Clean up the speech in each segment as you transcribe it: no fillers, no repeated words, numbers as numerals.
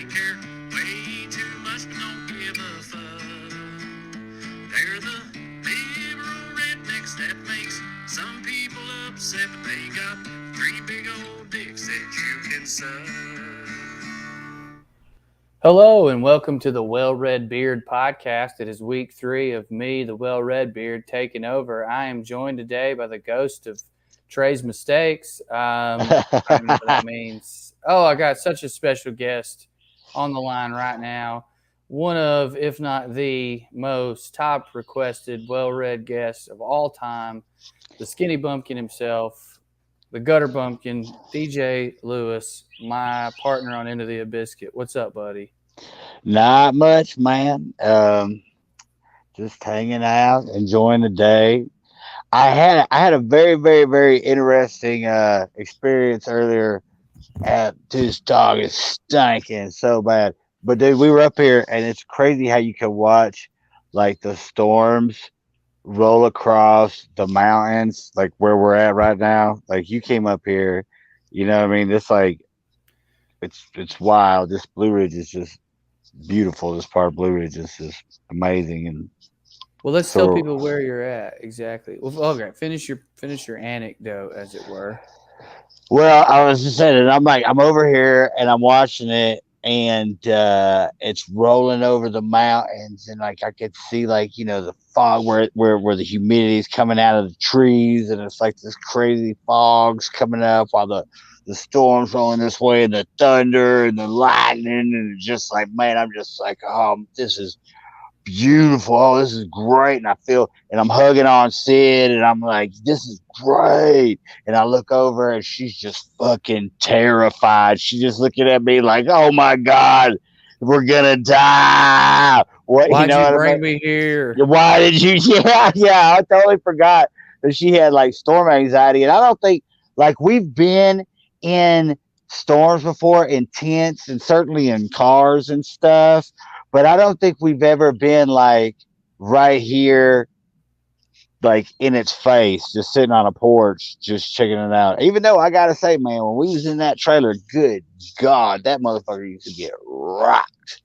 They care way too much but don't give a fuck. They're the liberal rednecks that makes some people upset, but they got three big old dicks that you can suck. Hello and welcome to the wellRED Beard podcast. It is week 3 of me, the wellRED Beard, taking over. I am joined today by the ghost of Trey's mistakes. I don't know what that means. Oh, I got such a special guest on the line right now. One of, if not the most top requested wellRED guests of all time, the skinny bumpkin himself, the gutter bumpkin, DJ Lewis, my partner on Into the Biscuit. What's up, buddy? Not much, man. Just hanging out, enjoying the day. I had a very, very, very interesting experience earlier. This dog is stinking so bad. But dude, we were up here, and it's crazy how you can watch like the storms roll across the mountains, like where we're at right now. Like you came up here, you know what I mean? It's like it's wild. This Blue Ridge is just beautiful. This part of Blue Ridge is just amazing. And Well, let's tell so, people where you're at exactly. Well, okay, finish your anecdote, as it were. well, I was just saying, and I'm over here and I'm watching it, and it's rolling over the mountains, and like I could see, like, the fog where the humidity is coming out of the trees, and it's like this crazy fog's coming up while the storm's rolling this way, and the thunder and the lightning, and it's just like, man, I'm just like, oh, this is beautiful. Oh, this is great. And I'm hugging on Sid, and I'm like, this is great. And I look over, and she's just fucking terrified. She's just looking at me like, oh my God, we're gonna die. What, you Why'd know you what I mean? bring me here? Why did you? Yeah, yeah. I totally forgot that she had like storm anxiety. And I don't think, like, we've been in storms before in tents and certainly in cars and stuff, but I don't think we've ever been like right here, like in its face, just sitting on a porch, just checking it out. Even though I gotta say, man, when we was in that trailer, good God, that motherfucker used to get rocked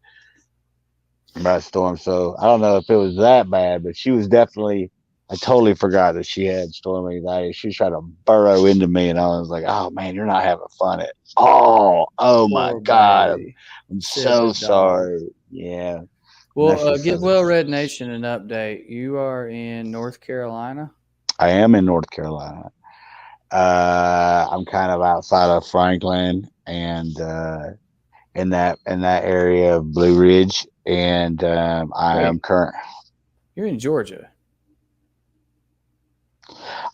by a storm. So I don't know if it was that bad, but she was definitely. I totally forgot that she had storm anxiety. She was trying to burrow into me, and I was like, "Oh man, you're not having fun at all." Oh my Poor God, baby. I'm Sid the so dog. sorry. Yeah, and that's Well, just give Well Red Nation an update. You are in North Carolina. I am in North Carolina. I'm kind of outside of Franklin and in that area of Blue Ridge, and I am Wait, current. you're in Georgia.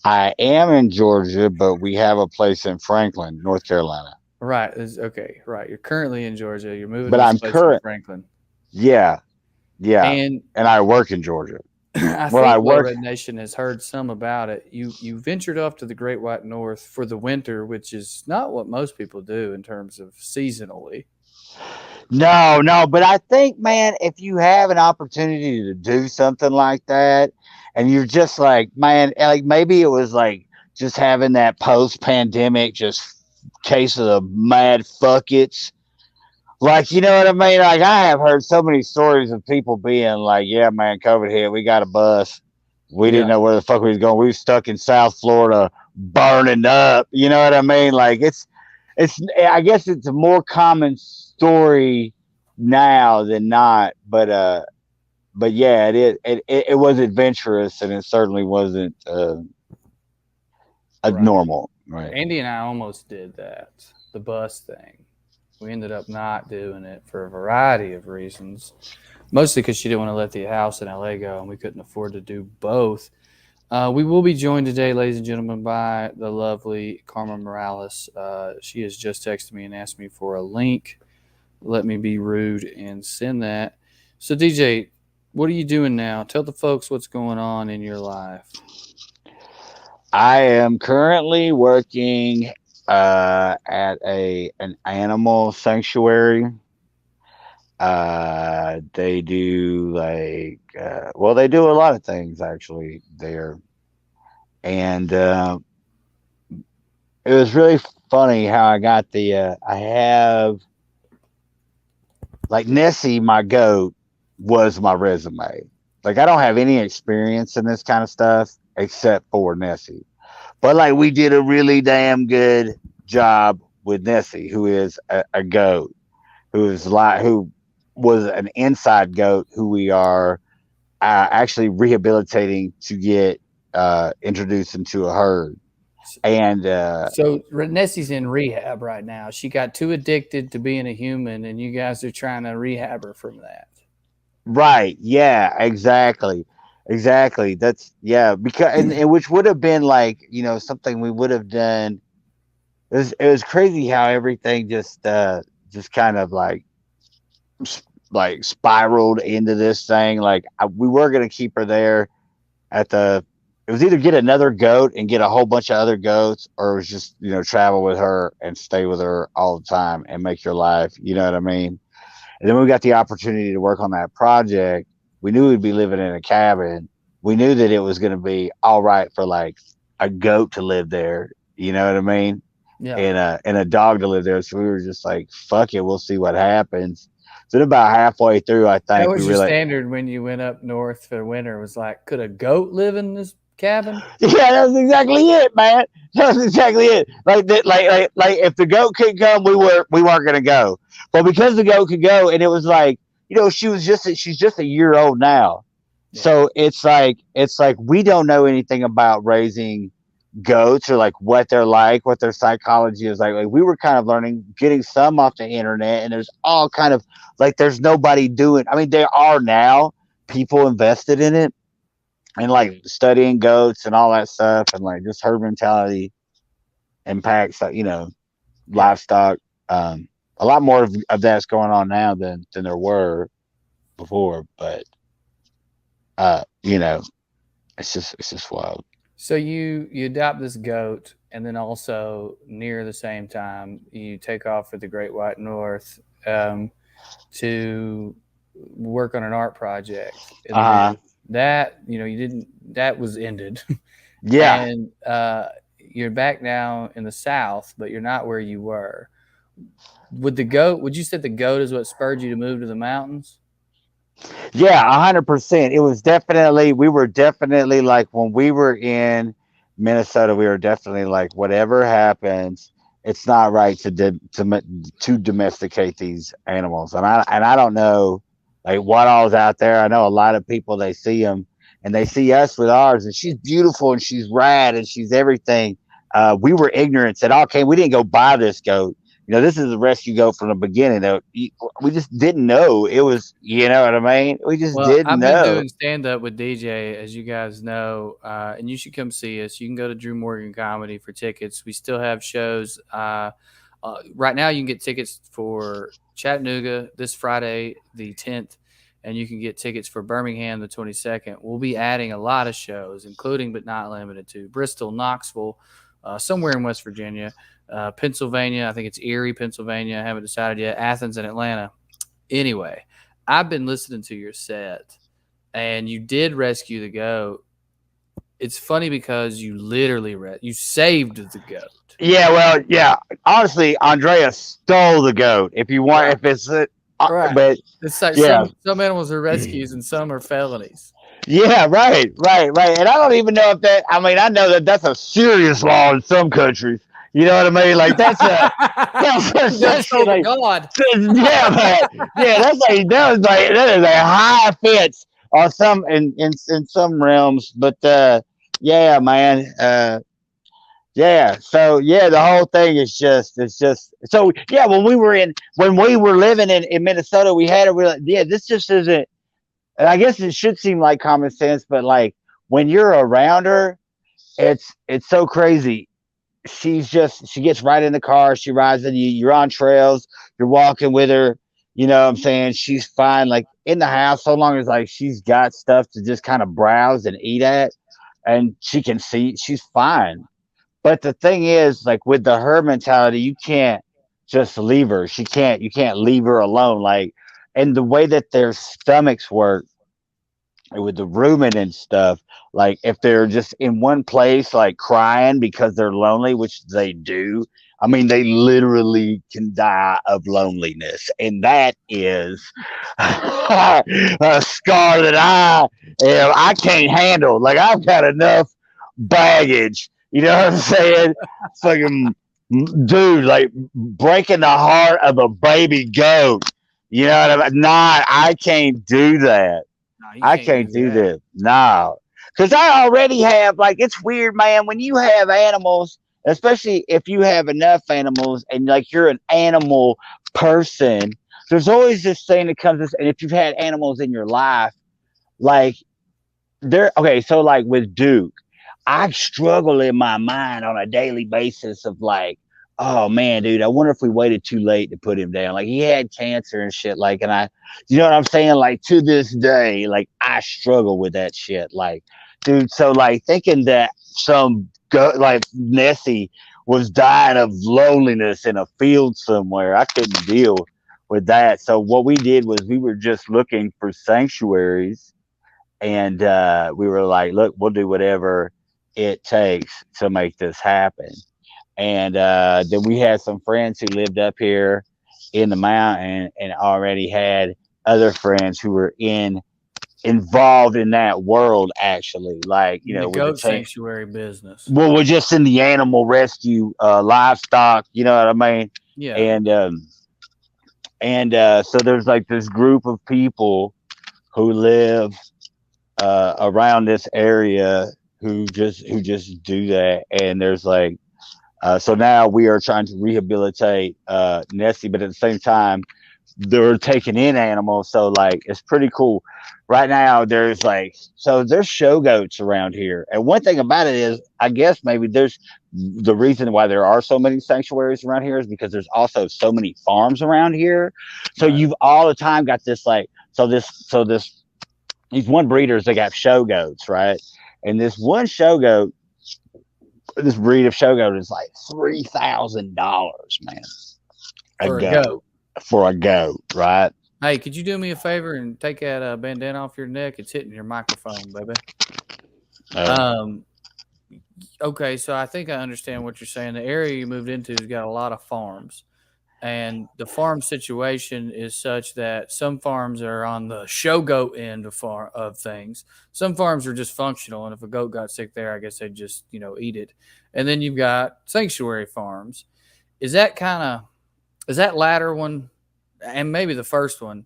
I am in Georgia, but we have a place in Franklin, North Carolina. Right. Okay. Right. You're currently in Georgia. You're moving But to this I'm place in current. Franklin. Yeah, yeah, And and I work in Georgia. I Well, I think Well work. Red Nation has heard some about it. You ventured off to the Great White North for the winter, which is not what most people do in terms of seasonally. No, no, but I think, man, if you have an opportunity to do something like that, and you're just like, man, like maybe it was like just having that post-pandemic just case of the mad fuck it's. Like, you know what I mean? Like, I have heard so many stories of people being like, yeah, man, COVID hit. We got a bus. We didn't Yeah. know where the fuck we was going. We was stuck in South Florida burning up. You know what I mean? Like, I guess it's a more common story now than not. But yeah, it is. It was adventurous, and it certainly wasn't a Right. normal. Right. Andy and I almost did that, the bus thing. We ended up not doing it for a variety of reasons, mostly because she didn't want to let the house in LA go, and we couldn't afford to do both. We will be joined today, ladies and gentlemen, by the lovely Carmen Morales. She has just texted me and asked me for a link. Let me be rude and send that. So, DJ, what are you doing now? Tell the folks what's going on in your life. I am currently working at an animal sanctuary. They do like well, they do a lot of things actually there, and it was really funny how I got the. I have like Nessie, my goat, was my resume. Like I don't have any experience in this kind of stuff except for Nessie. But like we did a really damn good job with Nessie, who is a goat, who was an inside goat, who we are actually rehabilitating to get introduced into a herd. And So Nessie's in rehab right now. She got too addicted to being a human, and you guys are trying to rehab her from that. right, yeah, exactly. That's yeah, because and which would have been like something we would have done. It was crazy how everything just kind of like spiraled into this thing. Like we were gonna keep her there at the. It was either get another goat and get a whole bunch of other goats, or it was just travel with her and stay with her all the time and make your life. You know what I mean? And then when we got the opportunity to work on that project, we knew we'd be living in a cabin. We knew that it was going to be all right for like a goat to live there. You know what I mean? Yeah. And a dog to live there. So we were just like, fuck it, we'll see what happens. So then about halfway through, I That think was we your realized, standard when you went up north for winter. Was like, could a goat live in this cabin? yeah, that's exactly it, man. That's exactly it. Like if the goat could come, we weren't gonna go. But because the goat could go, and it was like, she's just a year old now. Yeah. So it's like we don't know anything about raising goats or like what they're like, what their psychology is like. Like we were kind of learning, getting some off the internet, and there's all kind of like there's nobody doing. I mean, there are now people invested in it and like studying goats and all that stuff, and like just herd mentality impacts livestock. A lot more of that's going on now than there were before, but it's just wild. So you adopt this goat, and then also near the same time you take off for the Great White North to work on an art project, and then that you didn't that was ended, Yeah. and you're back now in the South, but you're not where you were. Would you say the goat is what spurred you to move to the mountains? Yeah, 100%. We were definitely like when we were in Minnesota, we were definitely like, whatever happens, it's not right to domesticate these animals. And I don't know like what all's out there. I know a lot of people, they see them and they see us with ours, and she's beautiful and she's rad and she's everything. We were ignorant, said, okay, we didn't go buy this goat. This is a rescue goat from the beginning. Though we just didn't know it was. You know what I mean? We just Well, didn't I've been know. doing stand up with DJ, as you guys know, and you should come see us. You can go to Drew Morgan Comedy for tickets. We still have shows. Right now, you can get tickets for Chattanooga this Friday, the 10th, and you can get tickets for Birmingham the 22nd. We'll be adding a lot of shows, including but not limited to Bristol, Knoxville, somewhere in West Virginia, Pennsylvania. I think it's Erie, Pennsylvania. I haven't decided yet. Athens and Atlanta. Anyway, I've been listening to your set, and you did rescue the goat. It's funny because you literally you saved the goat. Yeah, well, yeah. Honestly, Andrea stole the goat. If you want, Right. if it's, Right. but It's like yeah, some animals are rescues and some are felonies. yeah, right. And I don't even know if that. I mean, I know that that's a serious law in some countries. You know what I mean? Like that's a Just that's like God. yeah, man. Yeah, that is a high offense on in some realms. But yeah, man. Yeah. So yeah, the whole thing is it's just so yeah. When we were living in Minnesota, we had a real yeah. This just isn't. And I guess it should seem like common sense, but like when you're around her, it's so crazy. She gets right in the car, she rides with you, you're on trails, you're walking with her, you know what I'm saying? She's fine, like in the house, so long as like she's got stuff to just kind of browse and eat at, and she can see she's fine. But the thing is, like with the her mentality, you can't just leave her. You can't leave her alone. Like, and the way that their stomachs work, with the rumen and stuff, like if they're just in one place, like crying because they're lonely, which they do. I mean, they literally can die of loneliness, and that is a scar that I can't handle. Like I've got enough baggage. You know what I'm saying? Fucking dude, like breaking the heart of a baby goat. You know what I mean? Nah, I can't do that. No, you I can't can't do do that. this. No. Because I already have, like, it's weird, man. When you have animals, especially if you have enough animals and, like, you're an animal person, there's always this thing that comes, and if you've had animals in your life, like, okay, so, like, with Duke, I struggle in my mind on a daily basis of, like, oh man, dude, I wonder if we waited too late to put him down. Like he had cancer and shit. Like, and you know what I'm saying? Like to this day, like I struggle with that shit. Like, dude, so like thinking that like Nessie was dying of loneliness in a field somewhere, I couldn't deal with that. So what we did was we were just looking for sanctuaries, and we were like, look, we'll do whatever it takes to make this happen. And then we had some friends who lived up here in the mountain and already had other friends who were involved in that world, actually, like In the with the goat chain. sanctuary business. Well, we're just in the animal rescue, livestock, you know what I mean? Yeah. And so there's like this group of people who live around this area who just do that. And there's like so now we are trying to rehabilitate Nessie, but at the same time, they're taking in animals. So like it's pretty cool. Right now, there's show goats around here, and one thing about it is, I guess maybe there's the reason why there are so many sanctuaries around here is because there's also so many farms around here. So Right. you've all the time got this like these one breeders, they got show goats, right? And this breed of show goat is like $3,000, man, a For a goat goat. for a goat, right? Hey, could you do me a favor and take that bandana off your neck? It's hitting your microphone, baby. Um, okay, so I think I understand what you're saying. The area you moved into has got a lot of farms, and the farm situation is such that some farms are on the show goat end of things. Some farms are just functional, and if a goat got sick there, I guess they'd just eat it. And then you've got sanctuary farms. Is that latter one, and maybe the first one?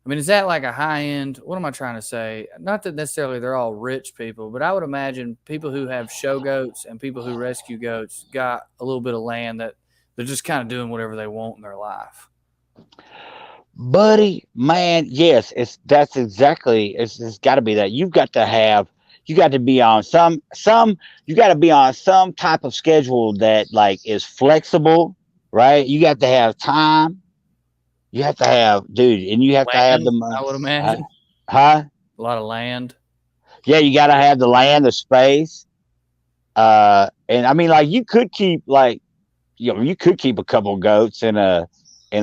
I mean, is that like a high end? What am I trying to say? Not that necessarily they're all rich people, but I would imagine people who have show goats and people who rescue goats got a little bit of land that they're just kind of doing whatever they want in their life. Buddy, man, yes, it's got to be that. You got to be on you got to be on some type of schedule that like is flexible, right? You got to have time. You have to have, dude, and you have to have Land, the money. I would imagine. Huh? A lot of land. Yeah, you got to have the land, the space. And I mean, like you could keep you could keep a couple goats in a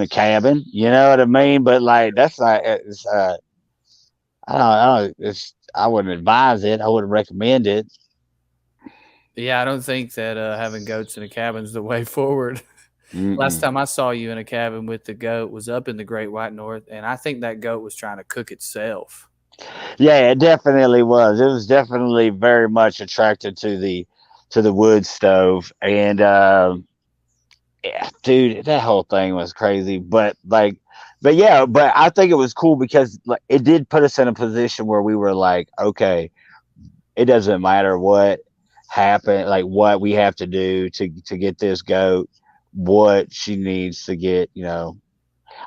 cabin. You know what I mean? But like that's not. I don't. I wouldn't advise it. I wouldn't recommend it. Yeah, I don't think that having goats in a cabin is the way forward. Last Mm-mm. time I saw you in a cabin with the goat was up in the Great White North, and I think that goat was trying to cook itself. Yeah, it definitely was. It was definitely very much attracted to the wood stove, and yeah, dude, that whole thing was crazy. But yeah, but I think it was cool because like it did put us in a position where we were like, okay, it doesn't matter what happened, like what we have to do to get this goat, what she needs to get.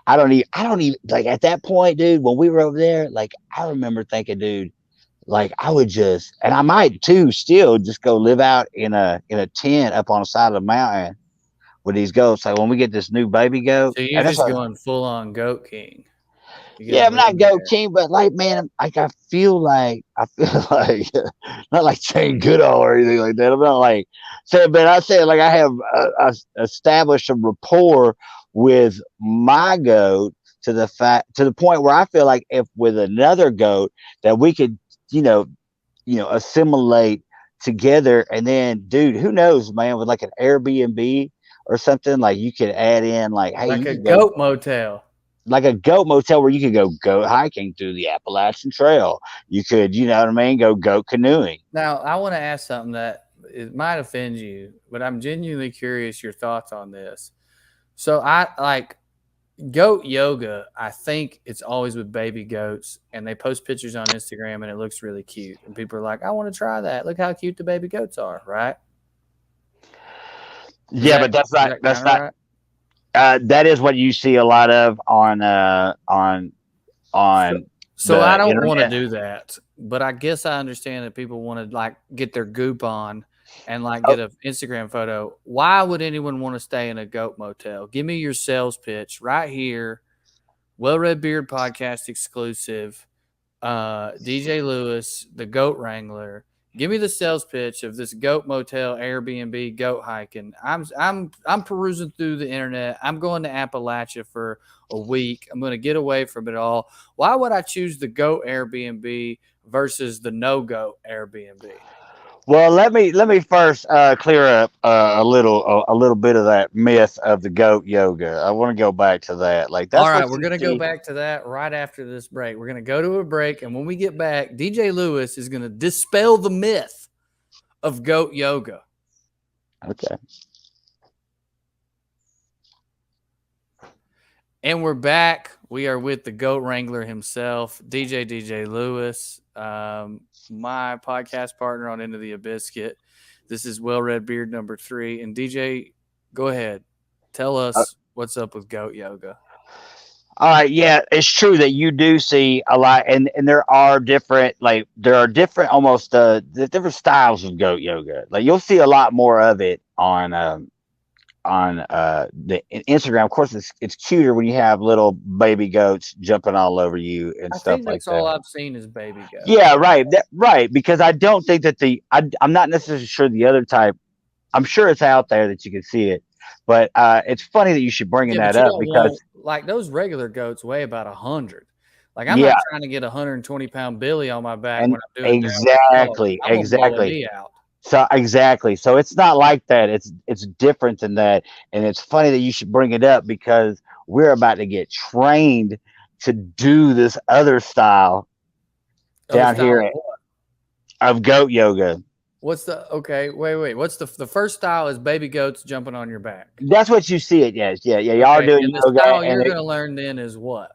I don't even like at that point, dude. When we were over there, like I remember thinking, dude, like I would just, and I might too, still just go live out in a tent up on the side of the mountain with these goats. Like when we get this new baby goat, So you're and that's just what, going full on goat king. You're yeah, gonna I'm live not goat there. king, but like, man, like I feel like not like Jane Goodall or anything like that. I'm not like saying, but I said like I have established a rapport with my goat to the point where I feel like if with another goat that we could you know, assimilate together. And then, dude, who knows, man, with like an Airbnb or something, like you could add in like, hey, Like you a could go goat motel. like a goat motel where you could go goat hiking through the Appalachian Trail. You could, you know what I mean, go goat canoeing. Now, I want to ask something that it might offend you, but I'm genuinely curious your thoughts on this. So I like goat yoga. I think it's always with baby goats, and they post pictures on Instagram, and it looks really cute. And people are like, "I want to try that. Look how cute the baby goats are." Right? Yeah, but Is that that's kind of not right? that is what you see a lot of So, on so I the don't want to internet. do that, but I guess I understand that people want to like get their goop on and like Oh, get an Instagram photo. Why would anyone want to stay in a goat motel? Give me your sales pitch right here. Well Red Beard podcast exclusive. DJ Lewis, the Goat Wrangler. Give me the sales pitch of this goat motel, Airbnb, goat hiking. I'm perusing through the internet. I'm going to Appalachia for a week. I'm going to get away from it all. Why would I choose the goat Airbnb versus the no goat Airbnb? well, let me first clear up a little bit of that myth of the goat yoga. I want to go back to that. Like All that's right, what we're you going to go see. back to that right after this break. We're going to go to a break, and when we get back, DJ Lewis is going to dispel the myth of goat yoga. Okay. And we're back. We are with the Goat Wrangler himself, DJ Lewis, my podcast partner on Into the Biscuit. This is wellRED Beard number 3. And DJ, go ahead. Tell us what's up with goat yoga. All right, yeah, it's true that you do see a lot, and there are different almost different styles of goat yoga. Like you'll see a lot more of it on the Instagram. Of course, it's cuter when you have little baby goats jumping all over you and I stuff think like that's all that. I've seen is baby goats. Yeah, right, right. Because I don't think that I'm not necessarily sure the other type. I'm sure it's out there that you can see it, but it's funny that you should bringing Yeah, but that you up don't because want, like, those regular goats weigh about 100. Like, I'm not yeah, trying to get a 120-pound Billy on my back and when I'm doing downward dog. exactly, I'm going to blow a exactly. knee out. So exactly. So it's not like that. It's different than that. And it's funny that you should bring it up because we're about to get trained to do this other style Other down style here of what? of goat yoga. What's the okay? Wait. What's the first style is baby goats jumping on your back. That's what you see it. Yes. Yeah. Yeah. Y'all are Okay, doing and the yoga style and you're gonna learn then is what?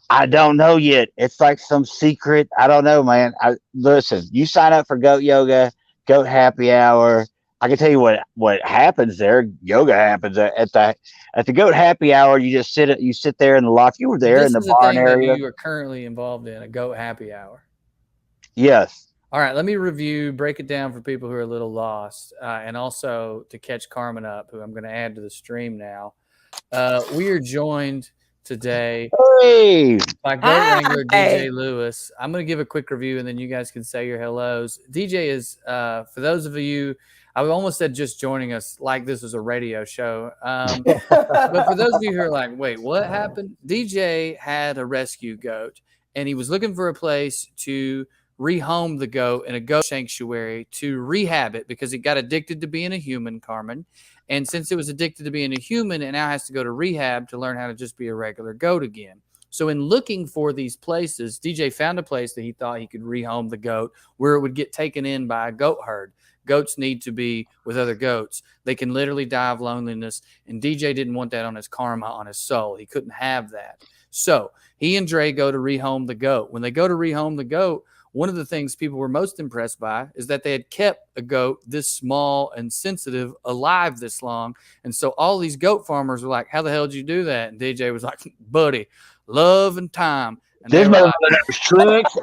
I don't know yet. It's like some secret. I don't know, man. Listen, you sign up for goat yoga, goat happy hour. I can tell you what happens there. Yoga happens at the goat happy hour. You sit there in the loft. You were there in This the is a barn thing that area. you are currently involved in, a goat happy hour. Yes. All right, let me break it down for people who are a little lost, and also to catch Carmen up, who I'm going to add to the stream now. We are joined today Hey. by Goat Wrangler DJ Lewis. I'm going to give a quick review, and then you guys can say your hellos. DJ is, for those of you, I almost said just joining us like this was a radio show. But for those of you who are like, wait, what happened? DJ had a rescue goat, and he was looking for a place to rehome the goat in a goat sanctuary to rehab it because it got addicted to being a human, Carmen. And since it was addicted to being a human, it now has to go to rehab to learn how to just be a regular goat again. So in looking for these places, DJ found a place that he thought he could rehome the goat where it would get taken in by a goat herd. Goats need to be with other goats. They can literally die of loneliness. And DJ didn't want that on his karma, on his soul. He couldn't have that. So he and Dre go to rehome the goat. When they go to rehome the goat, one of the things people were most impressed by is that they had kept a goat this small and sensitive alive this long. And so all these goat farmers were like, how the hell did you do that? And DJ was like, buddy, love and time. And they This were motherfucker like, knows tricks.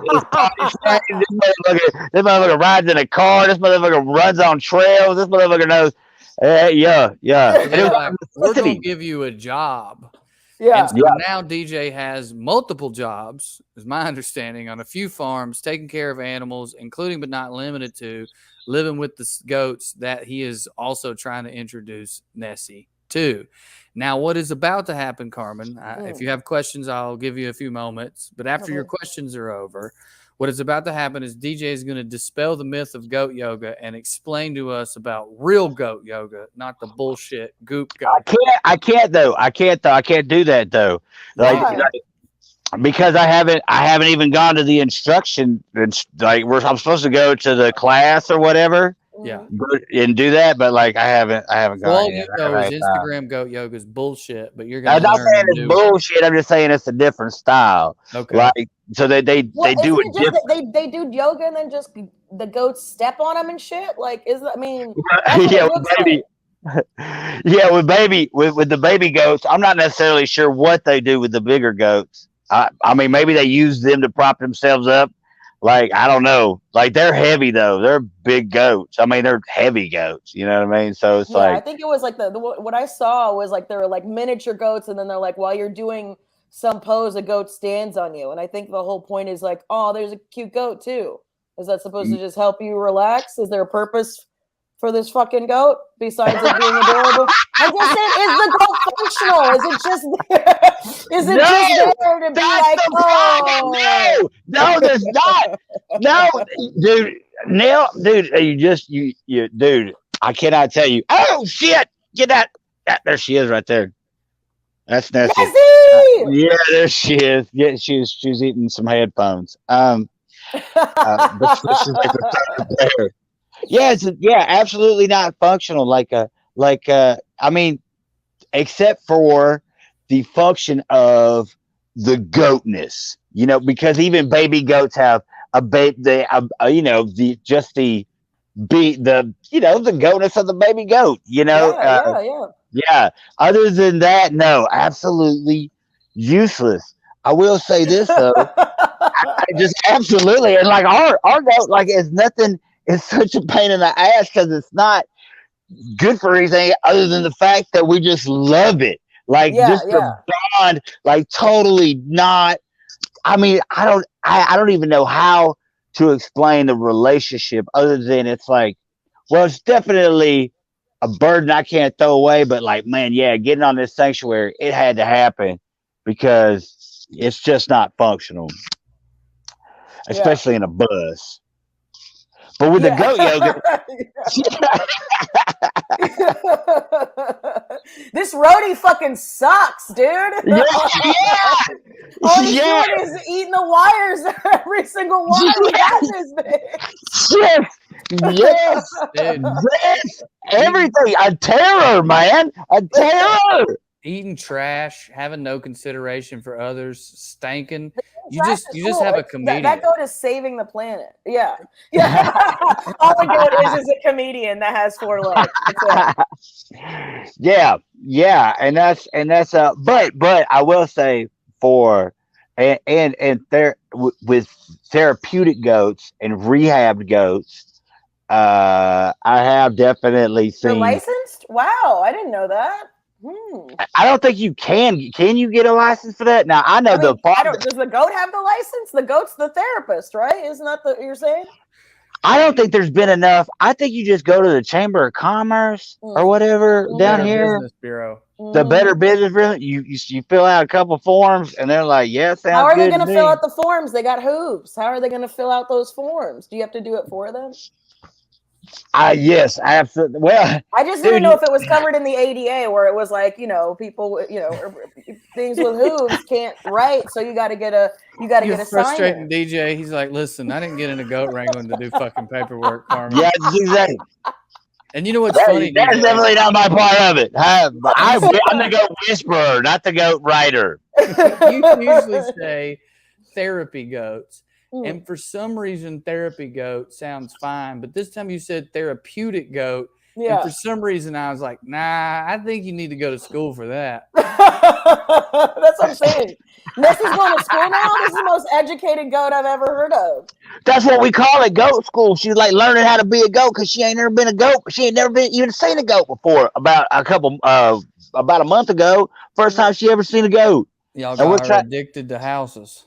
This motherfucker rides in a car. This motherfucker runs on trails. This motherfucker knows. Yeah. so And they it were was like, out we're of going to necessity. give you a job. Yeah. And so Yeah. now DJ has multiple jobs, is my understanding, on a few farms, taking care of animals, including but not limited to living with the goats that he is also trying to introduce Nessie to. Now, what is about to happen, Carmen, if you have questions, I'll give you a few moments. But after your questions are over, What is about to happen is DJ is going to dispel the myth of goat yoga and explain to us about real goat yoga, not the bullshit goop goat. I can't though. I can't do that though. Why? Because I haven't even gone to the instruction. It's like I'm supposed to go to the class or whatever. Yeah. And do that, but like I haven't All gone you yet. know Right, is Instagram goat yoga is bullshit, but you're I'm going to not learn saying it's bullshit. I'm just saying it's a different style. Okay. Like so they do it different. They do yoga and then just the goats step on them and shit. Like that's Yeah, what it looks like. Yeah, with the baby goats, I'm not necessarily sure what they do with the bigger goats. I mean, maybe they use them to prop themselves up. Like, I don't know. Like, they're heavy though. They're big goats. I mean, they're heavy goats. You know what I mean? So it's I think it was like what I saw was like there were like miniature goats, and then they're like, while you're doing some pose, a goat stands on you. And I think the whole point is like, oh, there's a cute goat too. Is that supposed to just help you relax? Is there a purpose for this fucking goat besides it being adorable? I'm just saying, is the goat functional? Is it just there? Is it just there to be like, oh no, there's not. No, dude, Neil, dude, dude, I cannot tell you. Oh shit, get that. There she is, right there. That's Nessie. Yeah, there she is. Yeah, she's eating some headphones. But she's there. Yeah, absolutely not functional. I mean, except for the function of the goatness, because even baby goats have the goatness of the baby goat, Yeah. Other than that, no, absolutely useless. I will say this though, I just absolutely, and like our goat, like is nothing. It's such a pain in the ass because it's not good for anything other than the fact that we just love it. Like the bond, like totally not. I mean, I don't even know how to explain the relationship other than it's like, well, it's definitely a burden I can't throw away, but like, man, yeah, getting on this sanctuary, it had to happen because it's just not functional, especially in a bus. But with the goat yoga, this roadie fucking sucks, dude. All he's doing is eating the wires. Every single wire we got this thing. Yes, everything. A terror, man. A terror. Eating trash, having no consideration for others, stanking. You just have a comedian. That goat is saving the planet. Yeah. All the goat is a comedian that has 4 legs. Yeah, and that's but I will say with therapeutic goats and rehabbed goats, I have definitely seen. They're licensed? Wow, I didn't know that. I don't think you can. Can you get a license for that? Now I know does the goat have the license? The goat's the therapist, right? Isn't that you're saying? I don't think there's been enough. I think you just go to the Chamber of Commerce or whatever down here. Business Bureau. The Better Business Bureau. You fill out a couple forms and they're like, yeah, sounds good. How are they going to fill out the forms? They got hooves. How are they going to fill out those forms? Do you have to do it for them? Yes, absolutely. Well, I just didn't know if it was covered in the ADA, where it was like, people, things with hooves can't write, so you got to get a frustrating DJ. He's like, listen, I didn't get into goat wrangling to do fucking paperwork, Carmen. Yeah, exactly. And you know what's funny? That's definitely not my part of it. I'm the goat whisperer, not the goat writer. You usually say therapy goats. And for some reason, therapy goat sounds fine. But this time you said therapeutic goat. Yeah. And for some reason, I was like, nah, I think you need to go to school for that. That's what I'm saying. Nessie's going to school now? This is the most educated goat I've ever heard of. That's what we call it, goat school. She's like learning how to be a goat because she ain't never been a goat. She ain't never even seen a goat before. About a month ago, first time she ever seen a goat. Y'all got her addicted to houses.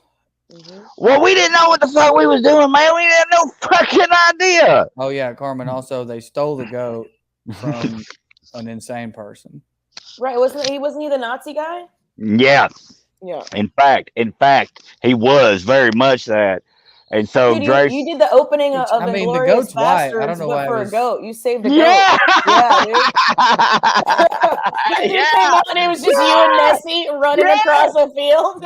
Mm-hmm. Well, we didn't know what the fuck we was doing, man. We had no fucking idea. Oh yeah, Carmen. Also, they stole the goat from an insane person. Right? Wasn't he the Nazi guy? Yeah. Yeah. In fact, he was very much that. And so Dude, Drake, you did the opening of I mean, the Inglorious goat's white. I Bastards, don't know but why it for was- a goat. You saved a yeah, goat. Yeah, dude. That dude came out and it was just you and Nessie running across a field.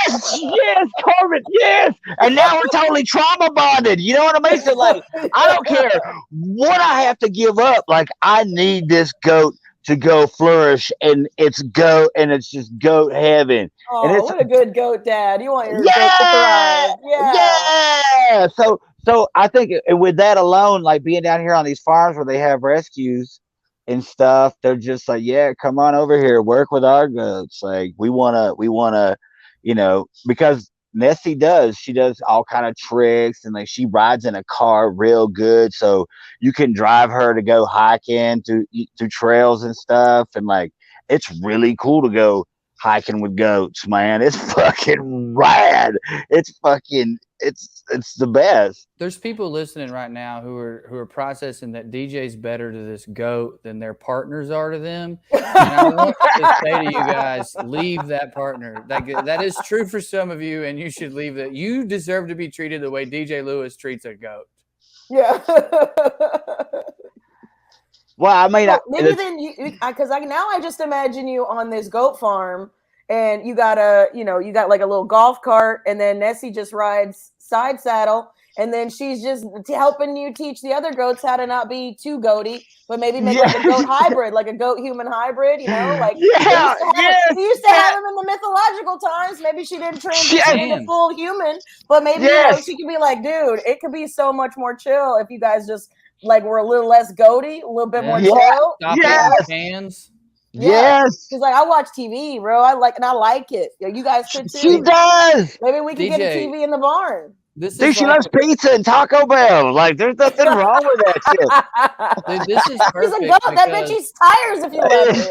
yes, Carmen, yes. And now we're totally trauma bonded. You know what I mean? So like, I don't care what I have to give up. Like, I need this goat to go flourish, and it's just goat heaven. And Oh, it's what a good goat dad. You want your goat to thrive. Yeah. So I think with that alone, like being down here on these farms where they have rescues and stuff, they're just like, yeah, come on over here, work with our goats. Like we wanna, because she does all kind of tricks, and like she rides in a car real good, so you can drive her to go hiking through trails and stuff, and like it's really cool to go hiking with goats, man. It's fucking rad. It's the best. There's people listening right now who are processing that DJ's better to this goat than their partners are to them. And I want to say to you guys, leave that partner. That is true for some of you, and you should leave that. You deserve to be treated the way DJ Lewis treats a goat. Yeah. Well, I mean, maybe then because now I just imagine you on this goat farm, and you got like a little golf cart, and then Nessie just rides side saddle, and then she's just helping you teach the other goats how to not be too goaty, but maybe make like a goat hybrid, like a goat human hybrid, like you used to have them in the mythological times. Maybe she didn't transition into full human, but maybe she could be like, dude, it could be so much more chill if you guys just like we're a little less goaty, a little bit more chill. Stop it, hands. Yes, because like I watch TV, bro. I like it. You guys could too. She does. Maybe we could get a TV in the barn. She loves pizza and Taco Bell. Like, there's nothing wrong with that shit. Dude, this is perfect. He's a goat. That bitch eats tires if you let her.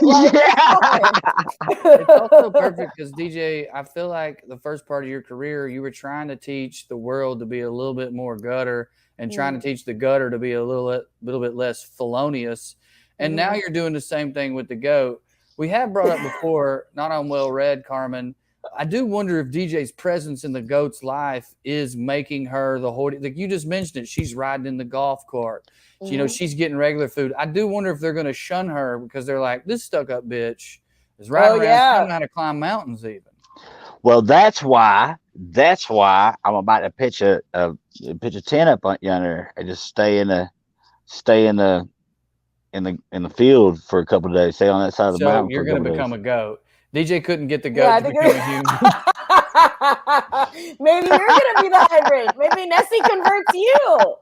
It's also perfect because DJ, I feel like the first part of your career, you were trying to teach the world to be a little bit more gutter, and trying to teach the gutter to be a little bit less felonious. And now you're doing the same thing with the goat. We have brought up before, not on wellRED, Carmen. I do wonder if DJ's presence in the goat's life is making her the whole. Like you just mentioned it, she's riding in the golf cart. She's getting regular food. I do wonder if they're going to shun her because they're like, this stuck-up bitch is riding around learning how to climb mountains even. Well, that's why I'm about to pitch a tent up yonder and just stay in the field for a couple of days. Stay on that side of the mountain. So you're going to become a goat. DJ couldn't get the goat to become a human. Maybe you're going to be the hybrid. Maybe Nessie converts you.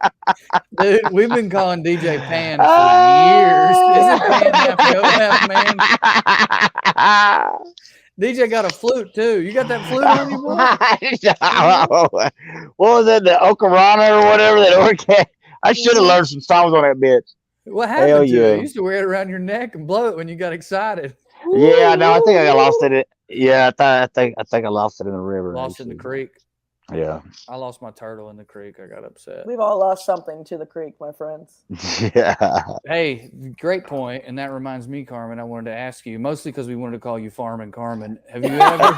Dude, we've been calling DJ Pan for years. Isn't Pan half goat, half man? DJ got a flute too. You got that flute on you, boy? What was it? The Ocarina or whatever that orchestra? I should have learned some songs on that bitch. What happened to it? You used to wear it around your neck and blow it when you got excited. Yeah, no, I think I lost it. Yeah, I think I lost it in the river. Lost it in the creek. Yeah. I lost my turtle in the creek. I got upset. We've all lost something to the creek, my friends. Yeah. Hey, great point. And that reminds me, Carmen, I wanted to ask you, mostly because we wanted to call you Farm Carmen. Have you ever?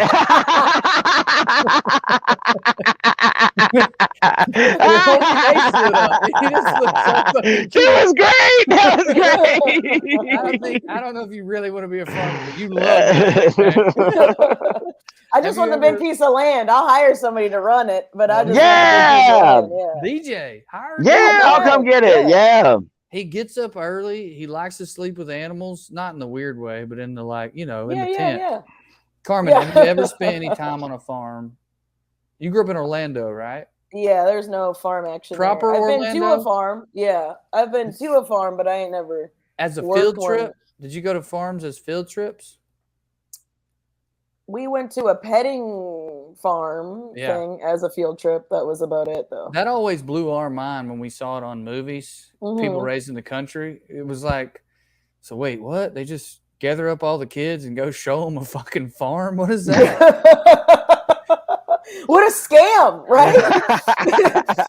That was great. I don't know if you really want to be a farmer, but you love it. I just want the big piece of land. I'll hire somebody to run it, but I just DJ, hire I'll come get it. Yeah. He gets up early. He likes to sleep with animals, not in the weird way, but in the in the tent. Yeah. Carmen, have you ever spent any time on a farm? You grew up in Orlando, right? Yeah, there's no farm action. Proper there. Orlando? I've been to a farm. Yeah, I've been to a farm, but I ain't never. As a field trip? Did you go to farms as field trips? We went to a petting farm thing as a field trip. That was about it, though. That always blew our mind when we saw it on movies. People raised in the country. It was like, so wait, what? They just gather up all the kids and go show them a fucking farm? What is that? What a scam, right?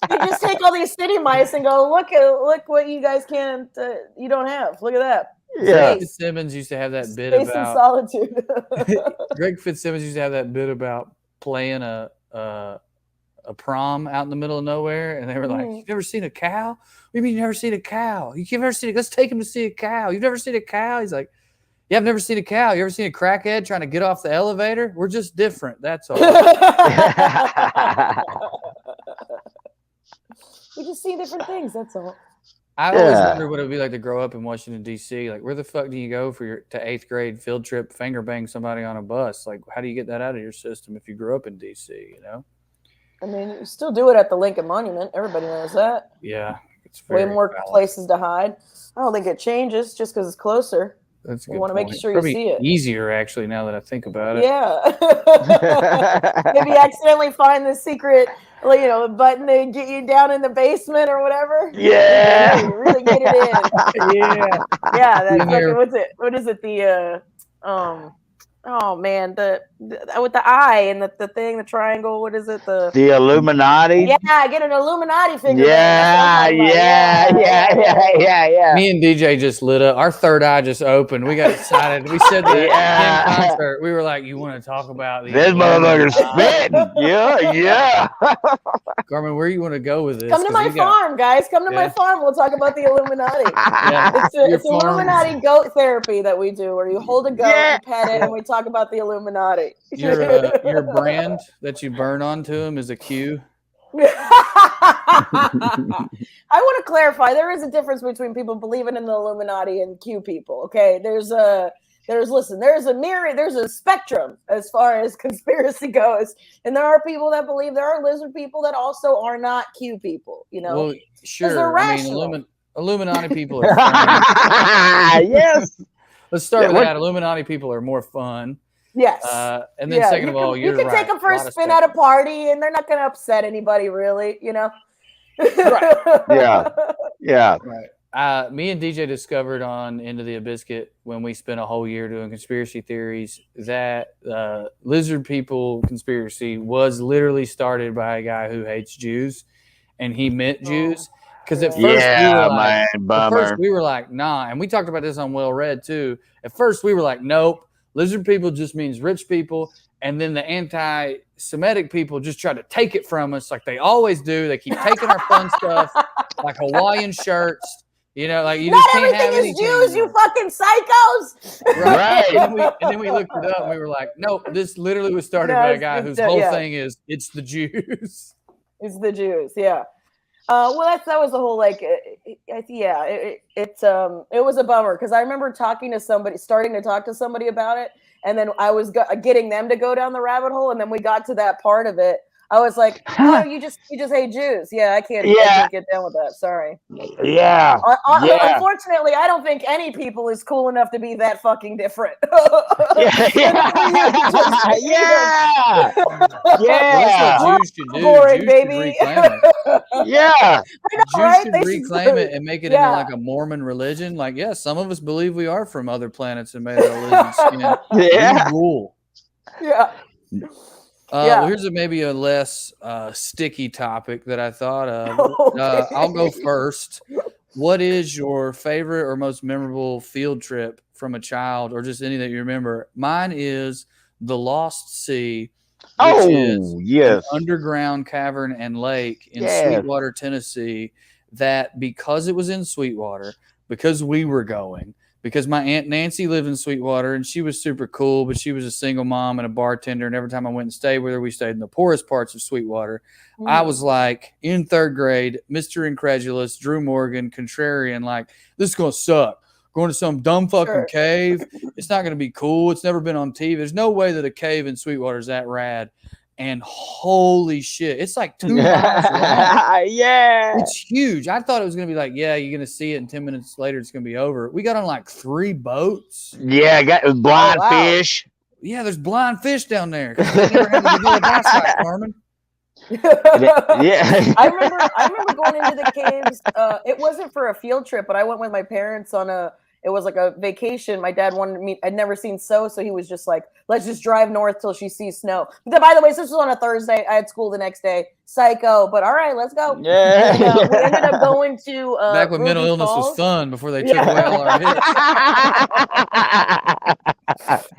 You just take all these city mice and go, look what you guys you don't have. Look at that. Yeah. Greg Fitzsimmons used to have that bit Space about and solitude. Greg Fitzsimmons used to have that bit about playing a a prom out in the middle of nowhere, and they were like, "You've never seen a cow? What do you mean you've never seen a cow? You've never seen it? Let's take him to see a cow. You've never seen a cow?" He's like, "Yeah, I've never seen a cow. You ever seen a crackhead trying to get off the elevator? We're just different. That's all." We just see different things. That's all. I always wonder what it would be like to grow up in Washington, D.C. Like, where the fuck do you go for to 8th grade field trip, finger bang somebody on a bus? Like, how do you get that out of your system if you grew up in D.C., you know? I mean, you still do it at the Lincoln Monument. Everybody knows that. Yeah. It's way more places to hide. I don't think it changes just because it's closer. That's a good You want to make sure Probably you see it. Easier, actually, now that I think about it. Yeah. Maybe you accidentally find the secret, button to get you down in the basement or whatever. Yeah. You really get it in. Yeah. Yeah. That's fucking, what's it? What is it? Oh man, the with the eye and the thing, the triangle. What is it? The Illuminati. Yeah, get an Illuminati figure. Yeah. Me and DJ just lit up. Our third eye just opened. We got excited. We said that in concert. We were like, "You want to talk about this motherfucker's spitting?" Yeah. Carmen, where you want to go with this? Come to my farm, guys. Come to my farm. We'll talk about the Illuminati. It's Illuminati goat therapy that we do, where you hold a goat, you pet it, and we talk about the Illuminati. Your brand that you burn onto him is a Q. I want to clarify. There is a difference between people believing in the Illuminati and Q people. Okay, there's a spectrum as far as conspiracy goes, and there are people that believe there are lizard people that also are not Q people. Well, sure. They're rational. Illuminati people are fun. Yes. Let's start with that. Illuminati people are more fun. Yes. And then second of all, you can take them for a spin at a party, and they're not going to upset anybody, really. Right. Yeah. Right. Me and DJ discovered on Into the Biscuit when we spent a whole year doing conspiracy theories that lizard people conspiracy was literally started by a guy who hates Jews, and he meant Jews. Because at first we were like, nah. And we talked about this on wellRED too. At first we were like, nope, lizard people just means rich people. And then the anti-Semitic people just try to take it from us like they always do. They keep taking our fun stuff, like Hawaiian shirts. You just can't have anything. Jews, you fucking psychos. Right. And then we looked it up and we were like, nope, this literally was started by a guy whose whole thing is it's the Jews. It's the Jews, yeah. Well, that was the whole it was a bummer because I remember starting to talk to somebody about it, and then I was getting them to go down the rabbit hole, and then we got to that part of it. I was like, "Oh, you just hate Jews." Yeah, I can't get down with that. Sorry. Yeah. Unfortunately, I don't think any people is cool enough to be that fucking different. Yeah. Well, Jews should do. Boring, Jews baby. should reclaim it. Yeah. Jews should reclaim it and make it into like a Mormon religion. Like, some of us believe we are from other planets and made of lizard skin. Yeah. We rule. Yeah. Well, here's maybe a less sticky topic that I thought of. Okay. I'll go first. What is your favorite or most memorable field trip from a child, or just any that you remember? Mine is the Lost Sea, which is an underground cavern and lake in Sweetwater, Tennessee. That because it was in Sweetwater, because we were going. Because my Aunt Nancy lived in Sweetwater, and she was super cool, but she was a single mom and a bartender. And every time I went and stayed with her, we stayed in the poorest parts of Sweetwater. I was like, in third grade, Mr. Incredulous, Drew Morgan, contrarian, like, this is going to suck. Going to some dumb fucking cave. It's not going to be cool. It's never been on TV. There's no way that a cave in Sweetwater is that rad. And holy shit, it's like 2 miles long. Yeah. It's huge. I thought it was going to be like, you're going to see it, and 10 minutes later it's going to be over. We got on like 3 boats. Yeah, got blind fish. Yeah, there's blind fish down there. Never had to do a dice fight, Carmen. Yeah. I remember going into the caves. It wasn't for a field trip, but I went with my parents on it was like a vacation. My dad wanted me. I'd never seen snow, so he was just like, "Let's just drive north till she sees snow." But by the way, this was on a Thursday. I had school the next day. Psycho, but all right, let's go. Yeah. And, we ended up going to back when Ruby mental illness Falls. was fun before they took away all our hits.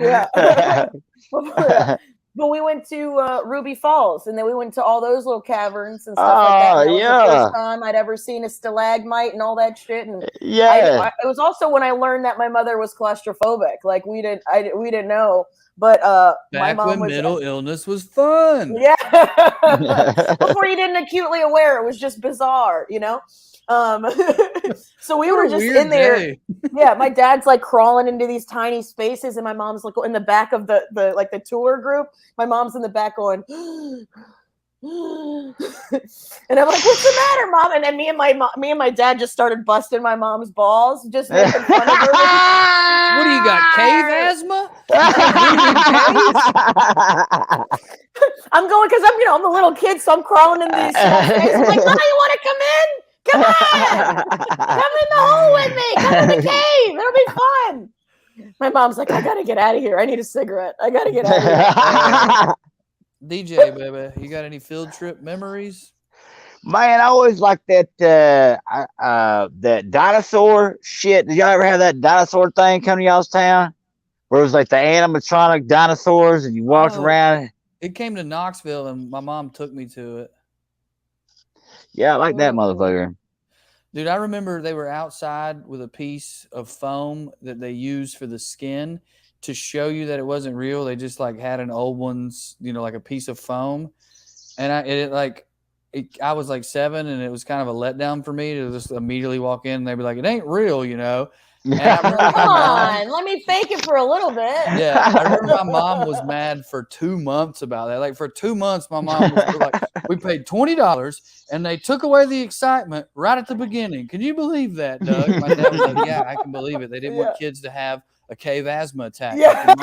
Yeah. But we went went to Ruby Falls, and then we went to all those little caverns and stuff like that. And that was the first time I'd ever seen a stalagmite and all that shit. And it was also when I learned that my mother was claustrophobic. Like we didn't know. But my mom when was mental illness was fun. Yeah. Before you didn't acutely aware, it was just bizarre, you know? So we were just in there. Day. Yeah, my dad's like crawling into these tiny spaces, and my mom's like in the back of the tour group. My mom's in the back going, and I'm like, "What's the matter, Mom?" And then me and my dad just started busting my mom's balls, just making fun of her. What do you got? Cave asthma? I'm going because I'm the little kid, so I'm crawling into these spaces. I'm like, "Mom, you want to come in? Come on, come in the hole with me. Come in the cave. It'll be fun." My mom's like, "I gotta get out of here. I need a cigarette. I gotta get out of here." DJ, baby, you got any field trip memories? Man, I always like that that dinosaur shit. Did y'all ever have that dinosaur thing come to y'all's town? Where it was like the animatronic dinosaurs and you walked around? It came to Knoxville and my mom took me to it. Yeah, I like that motherfucker. Dude, I remember they were outside with a piece of foam that they used for the skin to show you that it wasn't real. They just like had an old one's, like a piece of foam. And I was like 7 and it was kind of a letdown for me to just immediately walk in and they'd be like, "It ain't real, And I remember come on, let me fake it for a little bit. Yeah, I remember my mom was mad for 2 months about that. Like for 2 months, my mom was like, "We paid $20 and they took away the excitement right at the beginning. Can you believe that, Doug?" My dad was like, "Yeah, I can believe it. They didn't want kids to have a cave asthma attack." Yeah.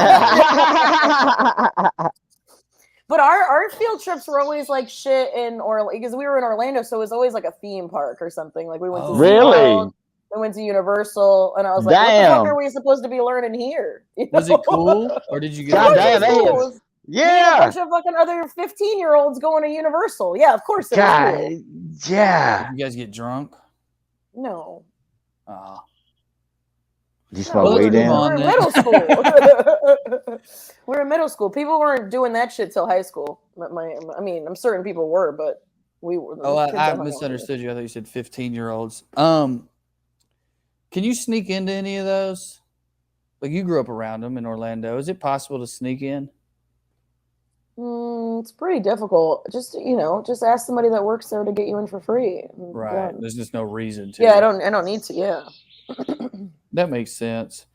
But our field trips were always like shit in Orlando because we were in Orlando, so it was always like a theme park or something. Like we went to really. We went to Universal, and I was like, "What the fuck are we supposed to be learning here?" Was it cool, or did you get? Cool. Yeah, a bunch of fucking other 15-year-olds going to Universal. Yeah, of course it was cool. Yeah. Did you guys get drunk? No. You smoke weed in? We're in middle school. We're in middle school. People weren't doing that shit till high school. I'm certain people were, but we were. Oh, I misunderstood you. I thought you said 15-year-olds. Can you sneak into any of those? Like you grew up around them in Orlando. Is it possible to sneak in? It's pretty difficult. Just ask somebody that works there to get you in for free. Right. There's just no reason to. Yeah, I don't need to. Yeah. That makes sense.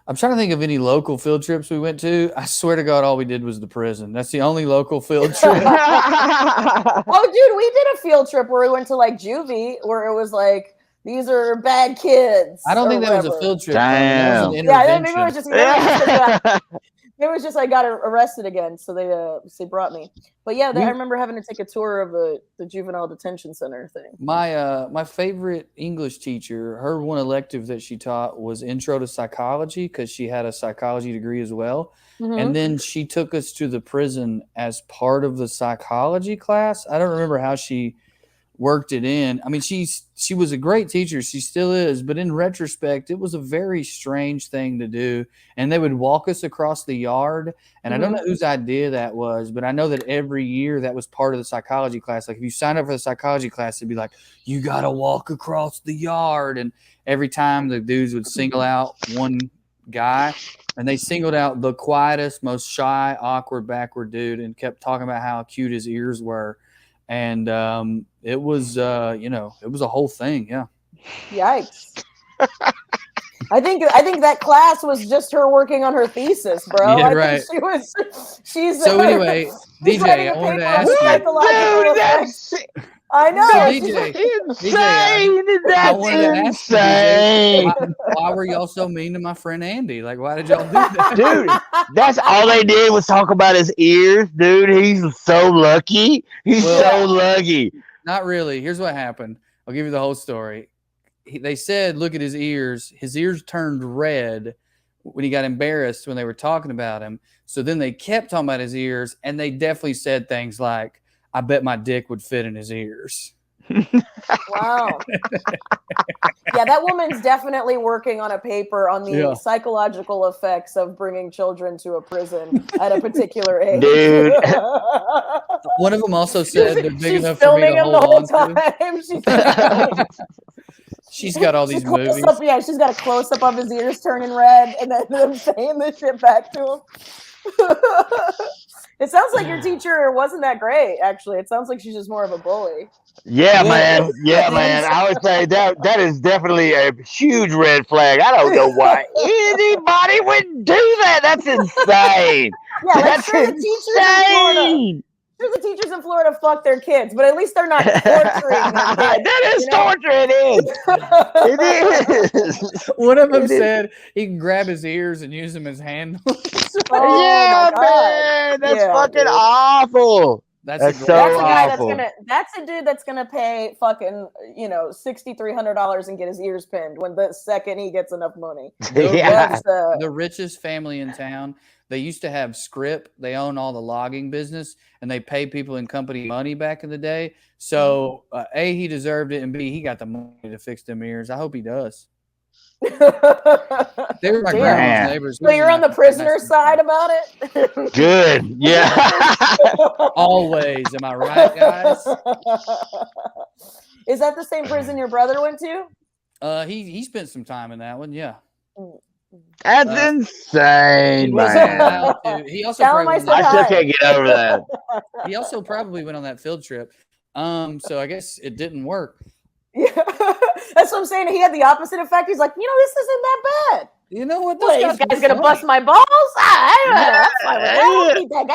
I'm trying to think of any local field trips we went to. I swear to God, all we did was the prison. That's the only local field trip. Oh, dude, we did a field trip where we went to like juvie, where it was like, these are bad kids. I don't think that was a field trip. Damn. That was an intervention. Maybe it was just I got arrested again, so they brought me. But yeah, I remember having to take a tour of the juvenile detention center thing. My favorite English teacher, her one elective that she taught was Intro to Psychology because she had a psychology degree as well. Mm-hmm. And then she took us to the prison as part of the psychology class. I don't remember how she worked it in. I mean, she was a great teacher. She still is. But in retrospect, it was a very strange thing to do. And they would walk us across the yard. And I don't know whose idea that was, but I know that every year that was part of the psychology class. Like if you sign up for the psychology class, it'd be like, you got to walk across the yard. And every time the dudes would single out one guy, and they singled out the quietest, most shy, awkward, backward dude and kept talking about how cute his ears were. And it was, it was a whole thing. Yeah. Yikes. I think that class was just her working on her thesis, bro. Yeah, right. She's so anyway, DJ, I wanted to ask you. I know. So DJ, insane. Why were y'all so mean to my friend Andy? Like, why did y'all do that? Dude, that's all they did was talk about his ears, dude. He's so lucky. He's so lucky. Not really. Here's what happened. I'll give you the whole story. They said, look at his ears. His ears turned red when he got embarrassed when they were talking about him. So then they kept talking about his ears, and they definitely said things like, I bet my dick would fit in his ears. Wow. Yeah, that woman's definitely working on a paper on the psychological effects of bringing children to a prison at a particular age. Dude. One of them also said they're big she's enough for me filming to him the hold whole on to. time. She's got all these movies. She's got a close up of his ears turning red, and then them saying this shit back to him. It sounds like your teacher wasn't that great, actually. It sounds like she's just more of a bully. Yeah, man. Yeah, man. I would say that is definitely a huge red flag. I don't know why anybody would do that. That's insane. Yeah, that's insane. The teachers in Florida fuck their kids, but at least they're not torturing their kids. That is torture. It is. It is. One of them said he can grab his ears and use them as handles. Yeah, man. That's fucking awful. That's so awful. That's a dude that's gonna pay fucking $6,300 and get his ears pinned when the second he gets enough money. The richest family in town. They used to have Scrip. They own all the logging business, and they pay people in company money back in the day. So, A, he deserved it, and B, he got the money to fix them ears. I hope he does. They were my grandma's neighbors. So you're on the prisoner side about it? Good. Yeah. Always. Am I right, guys? Is that the same prison your brother went to? He spent some time in that one, yeah. That's insane, man. He also I still can't get over that. He also probably went on that field trip. So I guess it didn't work. Yeah, that's what I'm saying. He had the opposite effect. He's like, this isn't that bad. You know what? This guy's gonna bust my balls. I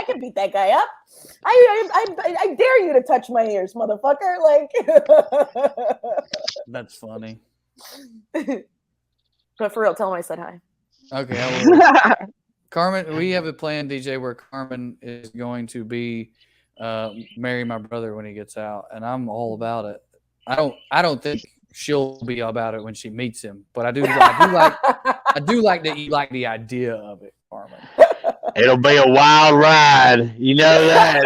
can beat that guy up. I dare you to touch my ears, motherfucker. Like, that's funny. But for real, tell him I said hi. Okay, I will. Carmen, we have a plan, DJ, where Carmen is going to be marry my brother when he gets out, and I'm all about it. I don't think she'll be about it when she meets him, but I do like that you like the idea of it, Carmen. It'll be a wild ride, you know that.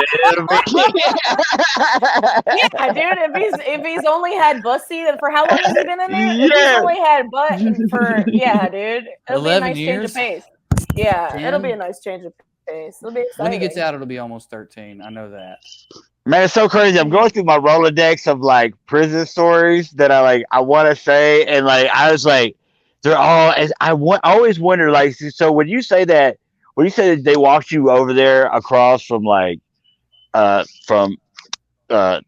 Yeah, dude. If he's only had bussy, then for how long has he been in there? If he's only had butt for dude. It'll be a nice change of pace. Yeah, it'll be a nice change of pace. It'll be exciting. When he gets out, it'll be almost 13. I know that. Man, it's so crazy. I'm going through my Rolodex of like prison stories that I want to say, and I was like, they're all. I always wonder, like, so when you say that they walked you over there across from the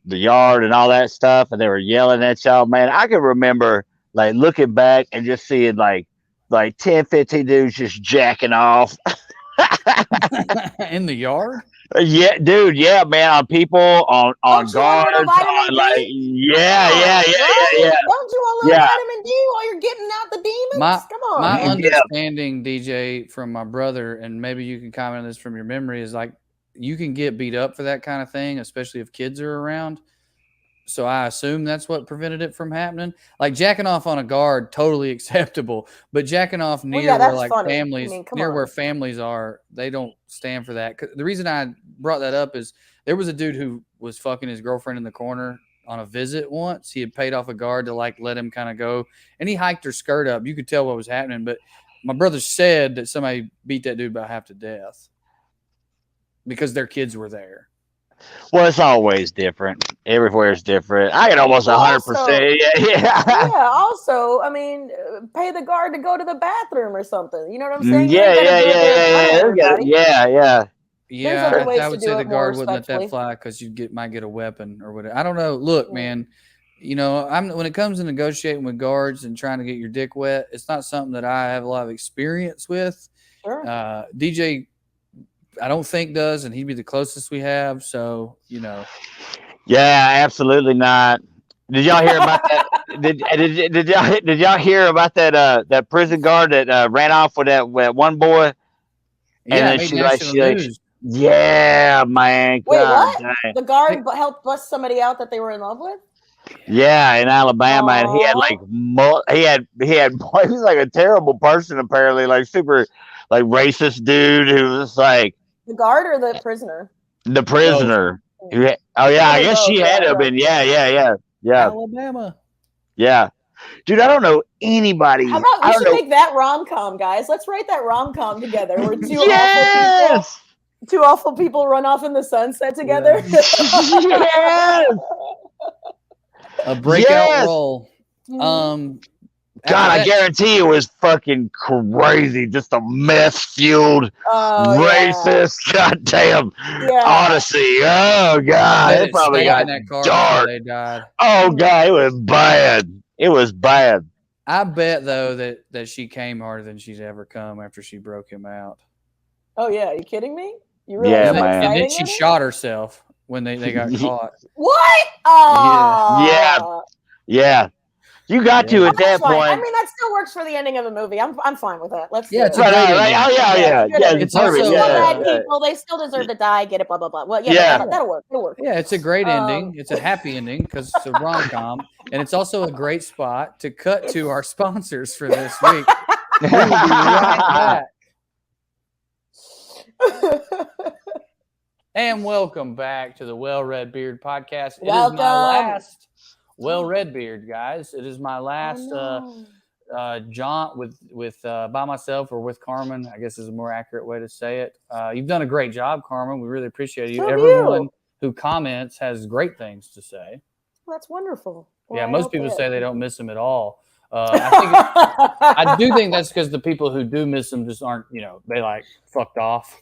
yard and all that stuff, and they were yelling at y'all, man, I can remember like looking back and just seeing like 10, 15 dudes just jacking off in the yard. Yeah, dude. Yeah, man. On people, on guards. Yeah. Don't you want a little vitamin D while you're getting out the demons? Come on. My understanding, DJ, from my brother, and maybe you can comment on this from your memory, is like you can get beat up for that kind of thing, especially if kids are around. So I assume that's what prevented it from happening. Like jacking off on a guard, totally acceptable. But jacking off near where families are, they don't stand for that. The reason I brought that up is there was a dude who was fucking his girlfriend in the corner on a visit once. He had paid off a guard to like let him kind of go, and he hiked her skirt up. You could tell what was happening. But my brother said that somebody beat that dude about half to death because their kids were there. Well, it's always different. Everywhere's different. I get almost 100%. Yeah. Also, I mean, pay the guard to go to the bathroom or something. You know what I'm saying? Yeah. I would say the guard wouldn't let that fly because you might get a weapon or whatever. I don't know. Look, man. You know, when it comes to negotiating with guards and trying to get your dick wet, it's not something that I have a lot of experience with. Sure. DJ, I don't think does, and he'd be the closest we have. So, you know. Yeah, absolutely not. Did y'all hear about that? Did y'all hear about that prison guard that ran off with that one boy? Yeah, news. Yeah, man. Wait, what? Dang. The guard helped bust somebody out that they were in love with? Yeah, in Alabama, and he had he was like a terrible person apparently, like super like racist dude who was like the guard or the prisoner? The prisoner. Oh yeah, I guess she had to have been. Yeah. Yeah. Alabama. Yeah. Dude, I don't know anybody. How about I we don't should know. make that rom-com, guys? Let's write that rom-com together. Where Yes. two awful people run off in the sunset together. Yes. A breakout Yes. role. God, after I that- guarantee it was fucking crazy. Just a meth-fueled, Oh, yeah. racist, goddamn Yeah. odyssey. Oh, I God. bet It it probably stank got in that car before dark. they died. Oh, God. It was bad. It was bad. I bet though that she came harder than she's ever come after she broke him out. Oh, yeah. Are you kidding me? You realize Yeah, how man. And then exciting she that is? shot herself when they got caught. What? Oh. Yeah. Yeah. You got to Yeah. at That's that fine. point. I mean, that still works for the ending of the movie. I'm fine with that. Let's Yeah, do it's it. a great Right. ending. Oh, yeah. Yeah, Yeah. it's It's perfect. also, Still bad Yeah. people. They still deserve to die. Get it. Blah blah blah. Well, yeah, Yeah. but that'll work. It'll work. Yeah, it's a great ending. It's a happy ending because it's a rom-com, and it's also a great spot to cut to our sponsors for this week. We will be right back. And welcome back to the wellRED Beard podcast. It is my Welcome. last wellRED Beard, guys. It is my last jaunt with by myself or with Carmen, I guess is a more accurate way to say it. You've done a great job, Carmen. We really appreciate you. So have Everyone you. who comments has great things to say. That's wonderful. Well, Yeah, I most hope people that- say they don't miss him at all. I do think that's because the people who do miss him just aren't, they like fucked off.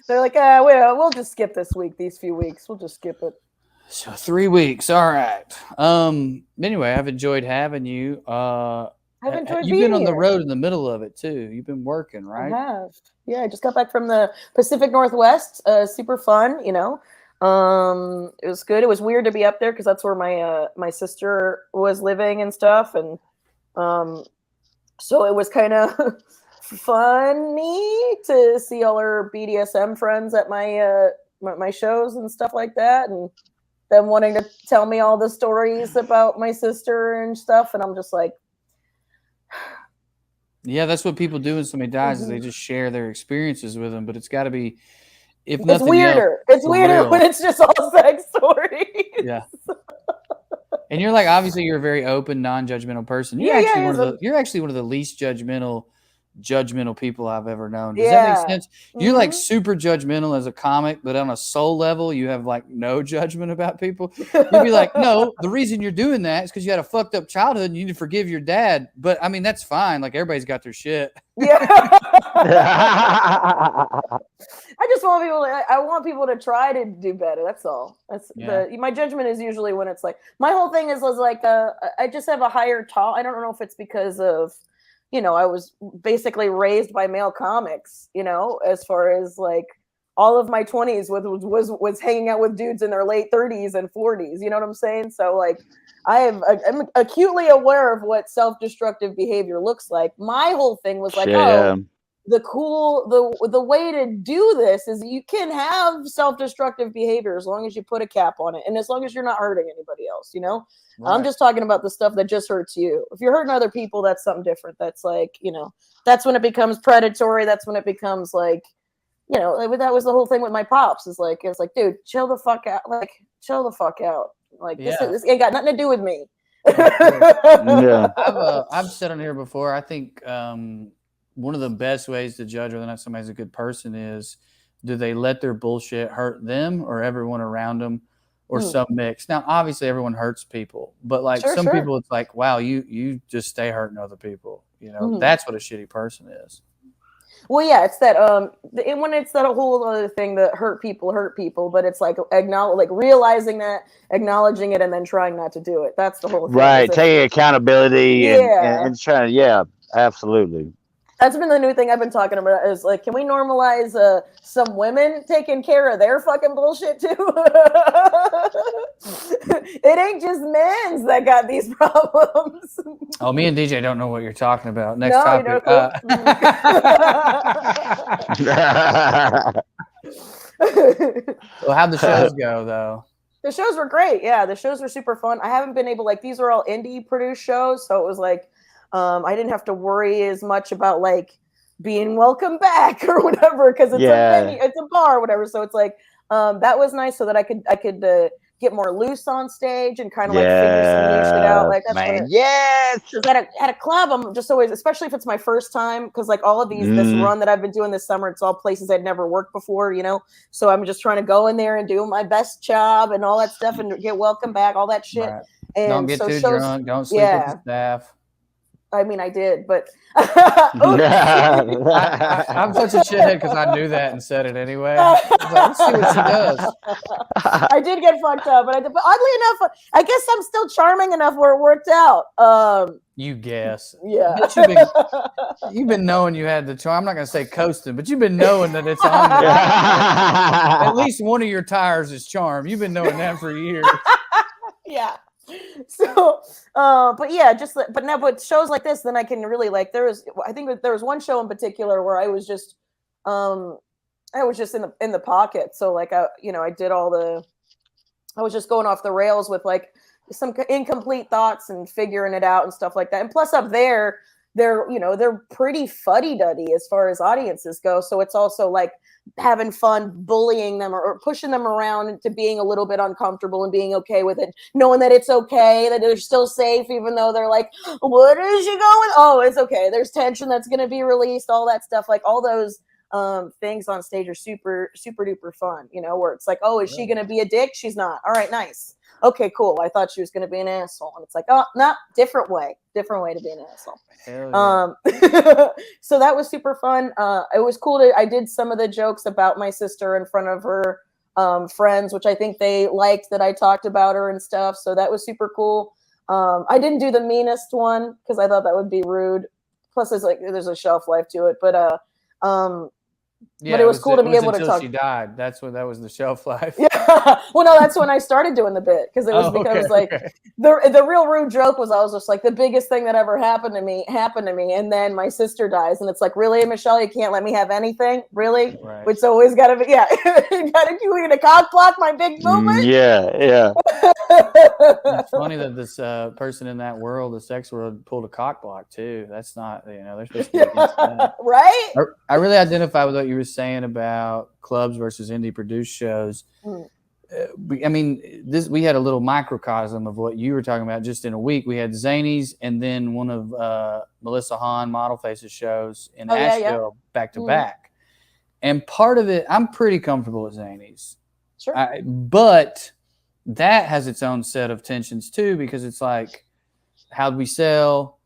They're like, we'll just skip this week, these few weeks. We'll just skip it. So 3 weeks. All right. Anyway, I've enjoyed having you. I've enjoyed You've being been on the here. road in the middle of it too. You've been working, right? I have. Yeah, I just got back from the Pacific Northwest. Super fun, It was good. It was weird to be up there because that's where my sister was living and stuff, and so it was kind of funny to see all her BDSM friends at my shows and stuff like that, and them wanting to tell me all the stories about my sister and stuff, and I'm just like, yeah, that's what people do when somebody dies is they just share their experiences with them. But it's got to be, if it's nothing weirder. else, It's weirder real. when it's just all sex stories. Yeah. And you're like, obviously, you're a very open, non-judgmental person. You're you're actually one of the least judgmental people I've ever known. Does that make sense? You're like super judgmental as a comic, but on a soul level, you have like no judgment about people. You'd be like, no, the reason you're doing that is because you had a fucked up childhood and you need to forgive your dad. But I mean, that's fine. Like everybody's got their shit. Yeah. I just want people I want people to try to do better. That's all. My judgment is usually when it's like, my whole thing is like, I just have a higher I don't know if it's because of, I was basically raised by male comics, as far as like all of my 20s was hanging out with dudes in their late 30s and 40s. You know what I'm saying? So like, I'm acutely aware of what self-destructive behavior looks like. My whole thing was like, the way to do this is you can have self-destructive behavior as long as you put a cap on it and as long as you're not hurting anybody else, Right. I'm just talking about the stuff that just hurts you. If you're hurting other people, that's something different. That's like, that's when it becomes predatory. That's when it becomes like, that was the whole thing with my pops. It's like, dude, chill the fuck out. Like, chill the fuck out. Like, this ain't got nothing to do with me. Yeah. I've said on here before, I think one of the best ways to judge whether or not somebody's a good person is, do they let their bullshit hurt them or everyone around them, or some mix? Now, obviously, everyone hurts people, but like some people, it's like, wow, you just stay hurting other people. That's what a shitty person is. Well, yeah, it's that when it's that whole other thing that hurt people, but it's like realizing that, acknowledging it, and then trying not to do it. That's the whole thing. Right, taking accountability and trying to, absolutely. That's been the new thing I've been talking about is like, can we normalize some women taking care of their fucking bullshit too? It ain't just men's that got these problems. Oh, me and DJ don't know what you're talking about. Next topic. Well, how'd the shows go though? The shows were great. Yeah, the shows were super fun. I haven't been able, these are all indie produced shows, so it was like, I didn't have to worry as much about like being welcome back or whatever, because it's it's a bar or whatever. So it's like, that was nice, so that I could get more loose on stage and kind of like figure some new shit out. Like that's man. what Yes. because at a club, I'm just always, especially if it's my first time, because like all of this run that I've been doing this summer, it's all places I'd never worked before, you know. So I'm just trying to go in there and do my best job and all that stuff and get welcome back, all that shit. Right. And Don't get so too shows, drunk. Don't sleep with the staff. I mean, I did, but I'm such a shithead because I knew that and said it anyway. Let's see what she does. I did get fucked up, but oddly enough, I guess I'm still charming enough where it worked out. You guess. Yeah. You've been knowing you had the charm. I'm not going to say coasting, but you've been knowing that it's on there. At least one of your tires is charm. You've been knowing that for years. Yeah. So, but yeah, but shows like this, then I can really like. I think there was one show in particular where I was just in the pocket. So like I was just going off the rails with like some incomplete thoughts and figuring it out and stuff like that. And plus up there, they're pretty fuddy-duddy as far as audiences go. So it's also like having fun bullying them or pushing them around into being a little bit uncomfortable and being okay with it, knowing that it's okay, that they're still safe, even though they're like, what is she going? Oh, it's okay. There's tension that's going to be released, all that stuff. Like all those things on stage are super, super duper fun, where it's like, oh, is she going to be a dick? She's not. All right, nice. Okay, cool. I thought she was going to be an asshole. And it's like, oh, no, different way to be an asshole. Hell yeah. So that was super fun. It was cool. I did some of the jokes about my sister in front of her friends, which I think they liked that I talked about her and stuff. So that was super cool. I didn't do the meanest one because I thought that would be rude. Plus, there's a shelf life to it. But but it was cool to be able to talk. She died. That was the shelf life. Yeah. Well, no, that's when I started doing the bit because it was the real rude joke was I was just like the biggest thing that ever happened to me, and then my sister dies, and it's like, really, Michelle, you can't let me have anything, really? Right. It's always got to be, you gonna cock block my big movement? Yeah. It's funny that this person in that world, the sex world, pulled a cock block too. That's not, they're supposed to be against that. Right? I really identify with what you were saying about clubs versus indie produced shows. I mean, we had a little microcosm of what you were talking about. Just in a week, we had Zanies and then one of Melissa Hahn, Model Faces shows in Asheville back to back. And part of it, I'm pretty comfortable with Zanies. Sure. But that has its own set of tensions too, because it's like, how'd we sell?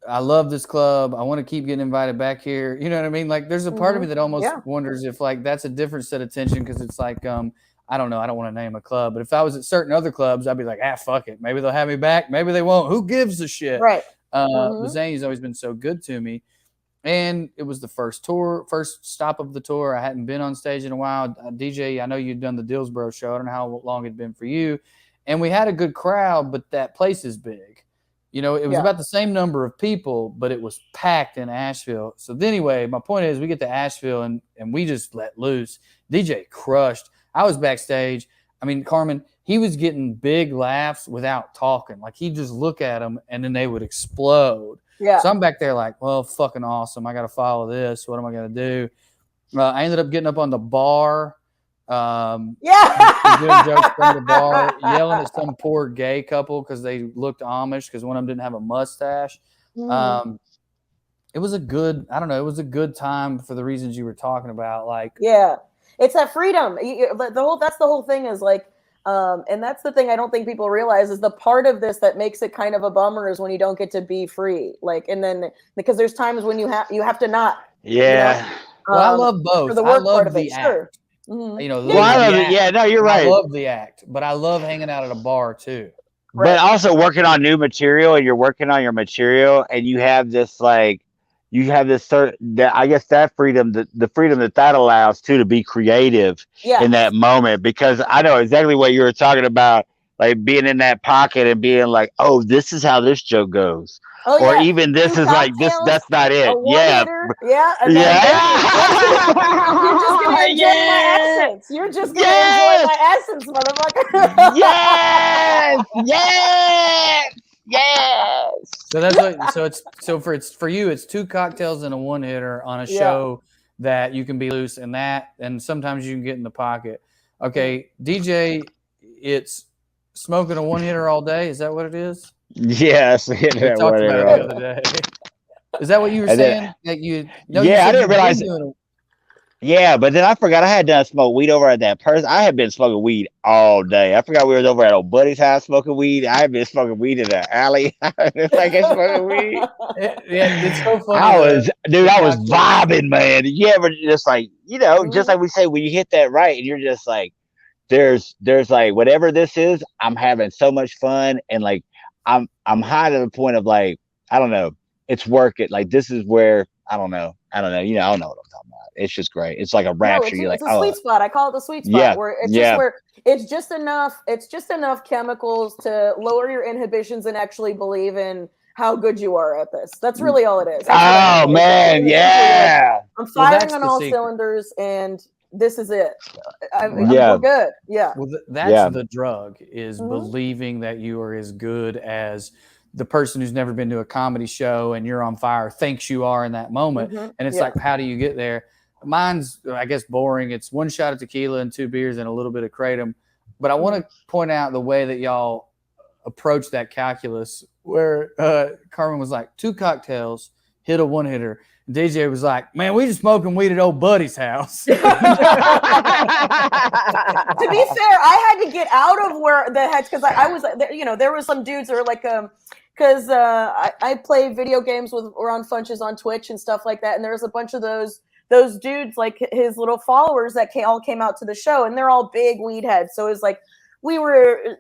I love this club. I want to keep getting invited back here. You know what I mean? Like there's a part of me that almost wonders if like that's a different set of tension because it's like, I don't know. I don't want to name a club, but if I was at certain other clubs, I'd be like, fuck it. Maybe they'll have me back. Maybe they won't. Who gives a shit? Right. But Zany's always been so good to me. And it was the first stop of the tour. I hadn't been on stage in a while. DJ, I know you'd done the Dillsboro show. I don't know how long it'd been for you. And we had a good crowd, but that place is big. It was about the same number of people, but it was packed in Asheville. So anyway, my point is we get to Asheville and we just let loose. DJ crushed. I was backstage. I mean, Carmen, he was getting big laughs without talking. Like he'd just look at them and then they would explode. Yeah. So I'm back there like, well, fucking awesome. I got to follow this. What am I going to do? I ended up getting up on the bar. Doing jokes from the bar, yelling at some poor gay couple because they looked Amish because one of them didn't have a mustache. It was a good time for the reasons you were talking about. Like, it's that freedom. That's the whole thing is like, and that's the thing I don't think people realize is the part of this that makes it kind of a bummer is when you don't get to be free. Like, and then because there's times when you have to not. Yeah. Well, I love both. For the work part of it, act. sure. No, you're right. I love the act, but I love hanging out at a bar too. But also working on new material, and you're working on your material, and you have this I guess that freedom, the freedom that allows too to be creative in that moment, because I know exactly what you were talking about, like being in that pocket and being like, oh, this is how this joke goes. Oh, or even this is like this. That's not it. Yeah. And you're just gonna enjoy my essence. You're just gonna enjoy my essence, motherfucker. Yes. So that's what. For you, it's 2 cocktails and a 1-hitter on a show that you can be loose and sometimes you can get in the pocket. Okay, DJ, it's smoking a one hitter all day. Is that what it is? Yes. We talked about it the other day. Is that what you were saying? That you? No, yeah, you I didn't realize. Yeah, but then I forgot I had done smoke weed over at that person. I had been smoking weed all day. I forgot we were over at old buddy's house smoking weed. I had been smoking weed in the alley. It's like I smoking weed. It's so funny. I was vibing, man. You ever just like, just like we say, when you hit that right, and you're just like, there's like whatever this is, I'm having so much fun, and like I'm high to the point of like, I don't know, it's work it. Like this is where I don't know. I don't know what I'm talking about. It's just great. It's like a rapture. No, You're it's like, a sweet spot. I call it the sweet spot. Yeah, where it's just enough chemicals to lower your inhibitions and actually believe in how good you are at this. That's really all it is. Oh man, yeah. I'm firing on all cylinders, and this is it. We're good. Yeah. Well, that's the drug, is believing that you are as good as the person who's never been to a comedy show and you're on fire thinks you are in that moment. And it's like, how do you get there? Mine's, I guess, boring. It's one shot of tequila and 2 beers and a little bit of kratom. But I want to point out the way that y'all approach that calculus, where Carmen was like, 2 cocktails, hit a one hitter. DJ was like, man, we just smoking weed at old buddy's house. To be fair, I had to get out of where the heads, because I was, there were some dudes that were like, because I play video games with Ron Funches on Twitch and stuff like that, and there was a bunch of those dudes, like his little followers, that all came out to the show, and they're all big weed heads. So it was like, we were,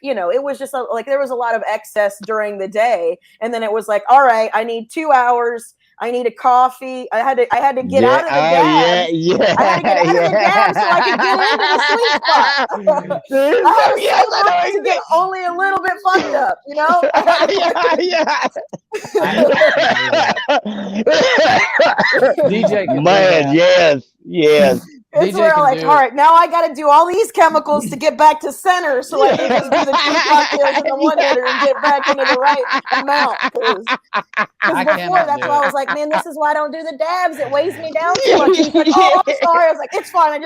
it was just like there was a lot of excess during the day, and then it was like, all right, I need 2 hours. I need a coffee. I had to get out of the gas. I had to get out of the gas so I could get into the sweet spot. I had to get only a little bit fucked up, DJ, man, yes. It's where I'm like, all right, now I got to do all these chemicals to get back to center, so I can just do the 2 cocktails and the one hitter and get back into the right amount. Because before, that's why I was like, man, this is why I don't do the dabs. It weighs me down too much. He's like, oh, I'm sorry. I was like, it's fine. I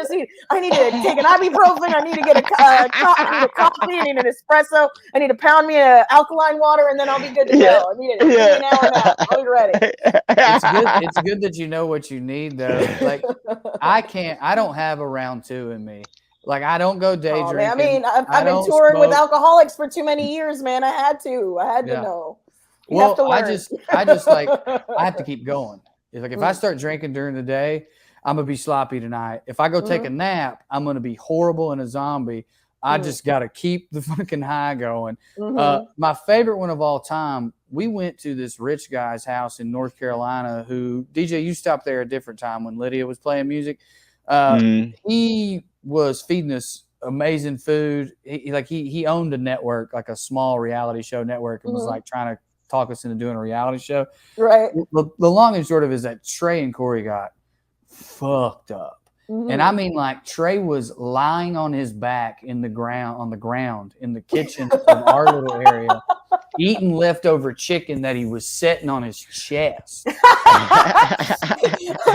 need to take an ibuprofen. I need to get a coffee. I need an espresso. I need to pound me an alkaline water, and then I'll be good to go. I need it an hour and a half. I'll be ready. It's good that you know what you need, though. Like, I don't have a round 2 in me. Like, I don't go day drinking. I mean, I've been touring with alcoholics for too many years, man. I had to know. You have to learn. I just like, I have to keep going. It's like, if I start drinking during the day, I'm going to be sloppy tonight. If I go take a nap, I'm going to be horrible and a zombie. I just got to keep the fucking high going. My favorite one of all time, we went to this rich guy's house in North Carolina who, DJ, you stopped there a different time when Lydia was playing music. He was feeding us amazing food. He owned a network, like a small reality show network, and was like trying to talk us into doing a reality show. Right. The long and short of it is that Trey and Corey got fucked up. And I mean, like, Trey was lying on his back on the ground in the kitchen of our little area, eating leftover chicken that he was setting on his chest.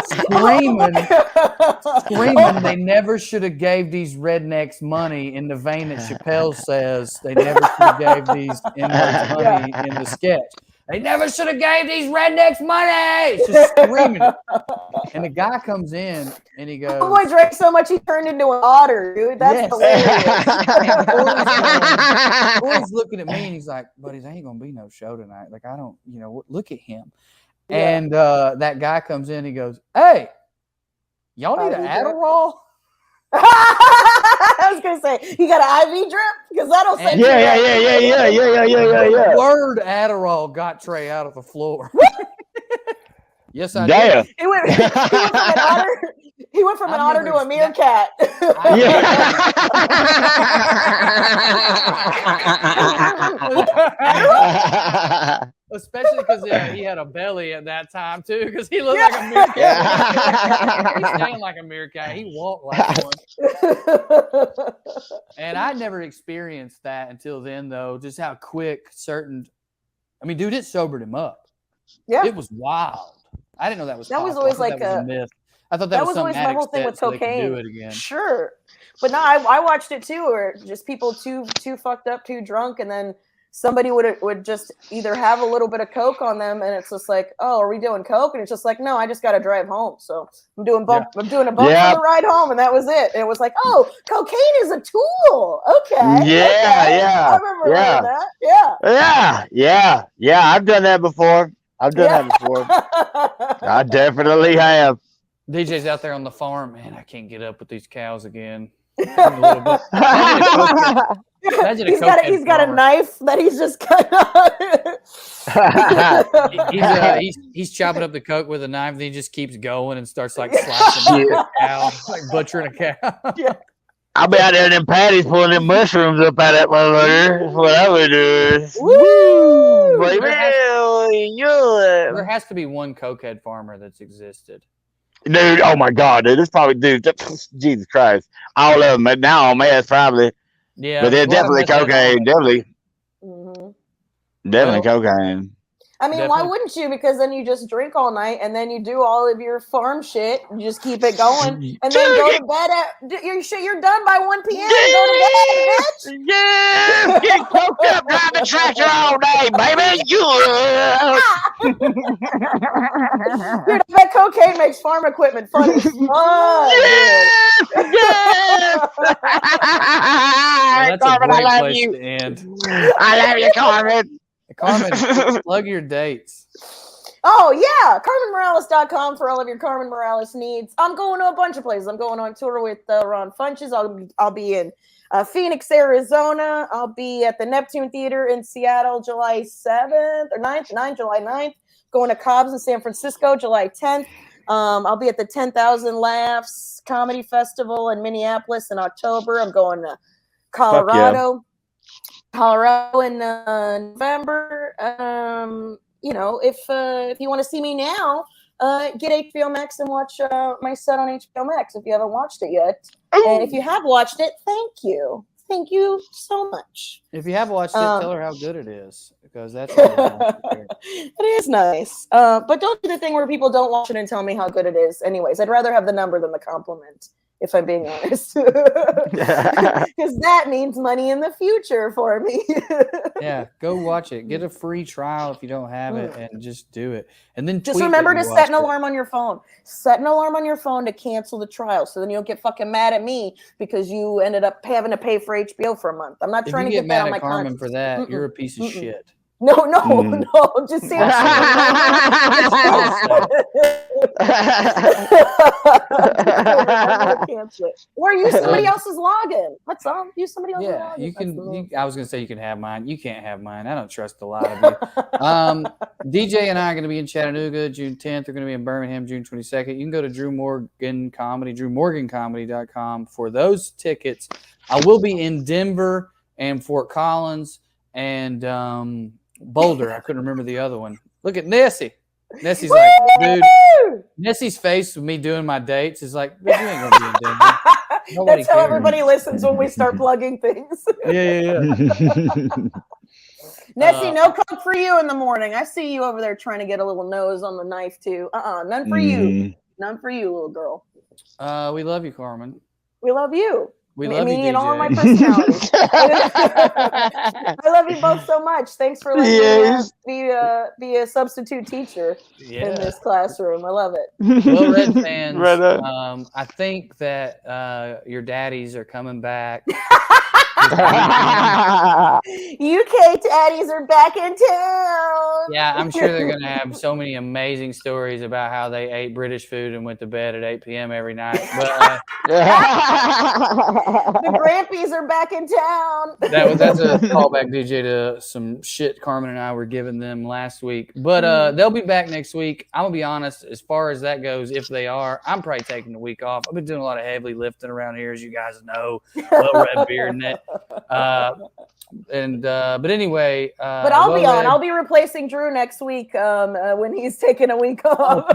Screaming, they never should have gave these rednecks money, in the vein that Chappelle says they never should have gave these inmates money in the sketch. They never should have gave these rednecks money. Just screaming it. And the guy comes in and he goes, "Oh boy, drank so much he turned into an otter, dude. That's hilarious." Corey's looking at me and he's like, "Buddy, there ain't gonna be no show tonight. Like, I don't, look at him." Yeah. And that guy comes in. He goes, "Hey, y'all need an Adderall?" I was gonna say, you got an IV drip, because that'll say. Yeah. The word Adderall got Trey out of the floor. Yes, I did. He went from an otter to a meerkat. Especially because he had a belly at that time too, because he looked like a meerkat. He stand like a meerkat. He walked like one. And I never experienced that until then, though. Just how quick dude, it sobered him up. Yeah, it was wild. I didn't know that was. That was always like a myth. I thought That was was always my whole thing with so they could cocaine. do it again. Sure. But no, I watched it too, where just people too fucked up, too drunk, and then somebody would just either have a little bit of coke on them, and it's just like, oh, are we doing coke? And it's just like, no, I just got to drive home, so I'm doing a bump for the ride home, and that was it. And it was like, oh, cocaine is a tool. Okay. Yeah. I remember learning that. Yeah. I've done that before. I definitely have. DJ's out there on the farm. Man, I can't get up with these cows again. A little bit. Imagine he's got a knife that he's just cut he's chopping up the coke with a knife, and he just keeps going and starts like slicing a cow, like butchering a cow. Yeah. I'll be out there in them patties pulling them mushrooms up out of that motherfucker. That's what I would do. Woo! There has to be one cokehead farmer that's existed. Dude, oh my God, dude. This probably, Jesus Christ. All of them, now on meth, probably. Yeah. But they're definitely cocaine. Definitely cocaine. I mean, why wouldn't you? Because then you just drink all night, and then you do all of your farm shit. You just keep it going, and then go to bed you're done by 1 p.m. and go to bed, bitch. Yeah, get coked up, drive the tractor all day, baby. Dude, I bet cocaine makes farm equipment funny. That's Carmen, a great I love place you. to end. I love you, Carmen. Carmen, plug your dates. Oh, yeah. CarmenMorales.com for all of your Carmen Morales needs. I'm going to a bunch of places. I'm going on tour with Ron Funches. I'll be in Phoenix, Arizona. I'll be at the Neptune Theater in Seattle July 7th or 9th, July 9th. Going to Cobb's in San Francisco July 10th. I'll be at the 10,000 Laughs Comedy Festival in Minneapolis in October. I'm going to Colorado in November. If you want to see me now, get HBO Max and watch my set on HBO Max if you haven't watched it yet. Ooh. And if you have watched it, thank you. Thank you so much. If you have watched it, tell her how good it is, because that's it is nice. But don't do the thing where people don't watch it and tell me how good it is. Anyways, I'd rather have the number than the compliment, if I'm being honest. Because that means money in the future for me. Yeah, go watch it. Get a free trial if you don't have it, and just do it. And then just remember to set an alarm on your phone. Set an alarm on your phone to cancel the trial, so then you don't get fucking mad at me because you ended up having to pay for HBO for a month. I'm not trying to get that on my Carmen for that. You're a piece of shit. No. Just say or use somebody else's login. That's all. Use somebody else's login. Yeah, you can. I was gonna say you can have mine. You can't have mine. I don't trust a lot of you. DJ and I are going to be in Chattanooga June 10th. We're going to be in Birmingham June 22nd. You can go to Drew Morgan Comedy, drewmorgancomedy.com for those tickets. I will be in Denver and Fort Collins and Boulder. I couldn't remember the other one. Look at Nessie. Nessie's like, dude. Nessie's face with me doing my dates is like, you ain't gonna be in Denver. Nobody That's how cares. everybody listens when we start plugging things. Yeah. Nessie, no coke for you in the morning. I see you over there trying to get a little nose on the knife too. None for you. None for you, little girl. We love you, Carmen. We love you. We love you, DJ. And all of my personalities. I love you both so much. Thanks for letting me be a substitute teacher in this classroom. I love it. Well, Red fans, I think that your daddies are coming back. UK daddies are back in town. Yeah, I'm sure they're going to have so many amazing stories about how they ate British food and went to bed at 8 p.m. every night. But the Grampies are back in town. That's a callback, DJ, to some shit Carmen and I were giving them last week. But they'll be back next week. I'm going to be honest, as far as that goes, if they are, I'm probably taking the week off. I've been doing a lot of heavy lifting around here, as you guys know. wellRED beard and it. But anyway, but I'll be on. I'll be replacing Drew next week when he's taking a week off.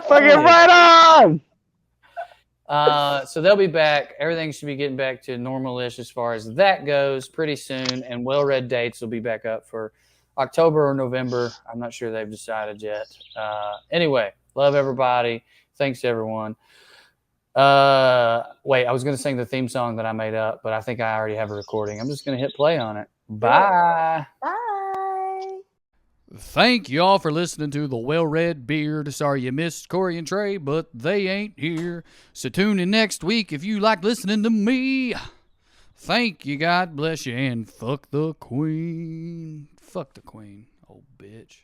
Fucking right on. So they'll be back. Everything should be getting back to normal-ish as far as that goes pretty soon, and wellRED dates will be back up for October or November. I'm not sure they've decided yet. Anyway, love everybody. Thanks everyone. Wait, I was going to sing the theme song that I made up, but I think I already have a recording. I'm just going to hit play on it. Bye. Bye. Thank you all for listening to the wellRED Beard. Sorry you missed Corey and Trey, but they ain't here. So tune in next week if you like listening to me. Thank you, God bless you, and fuck the queen. Fuck the queen, old bitch.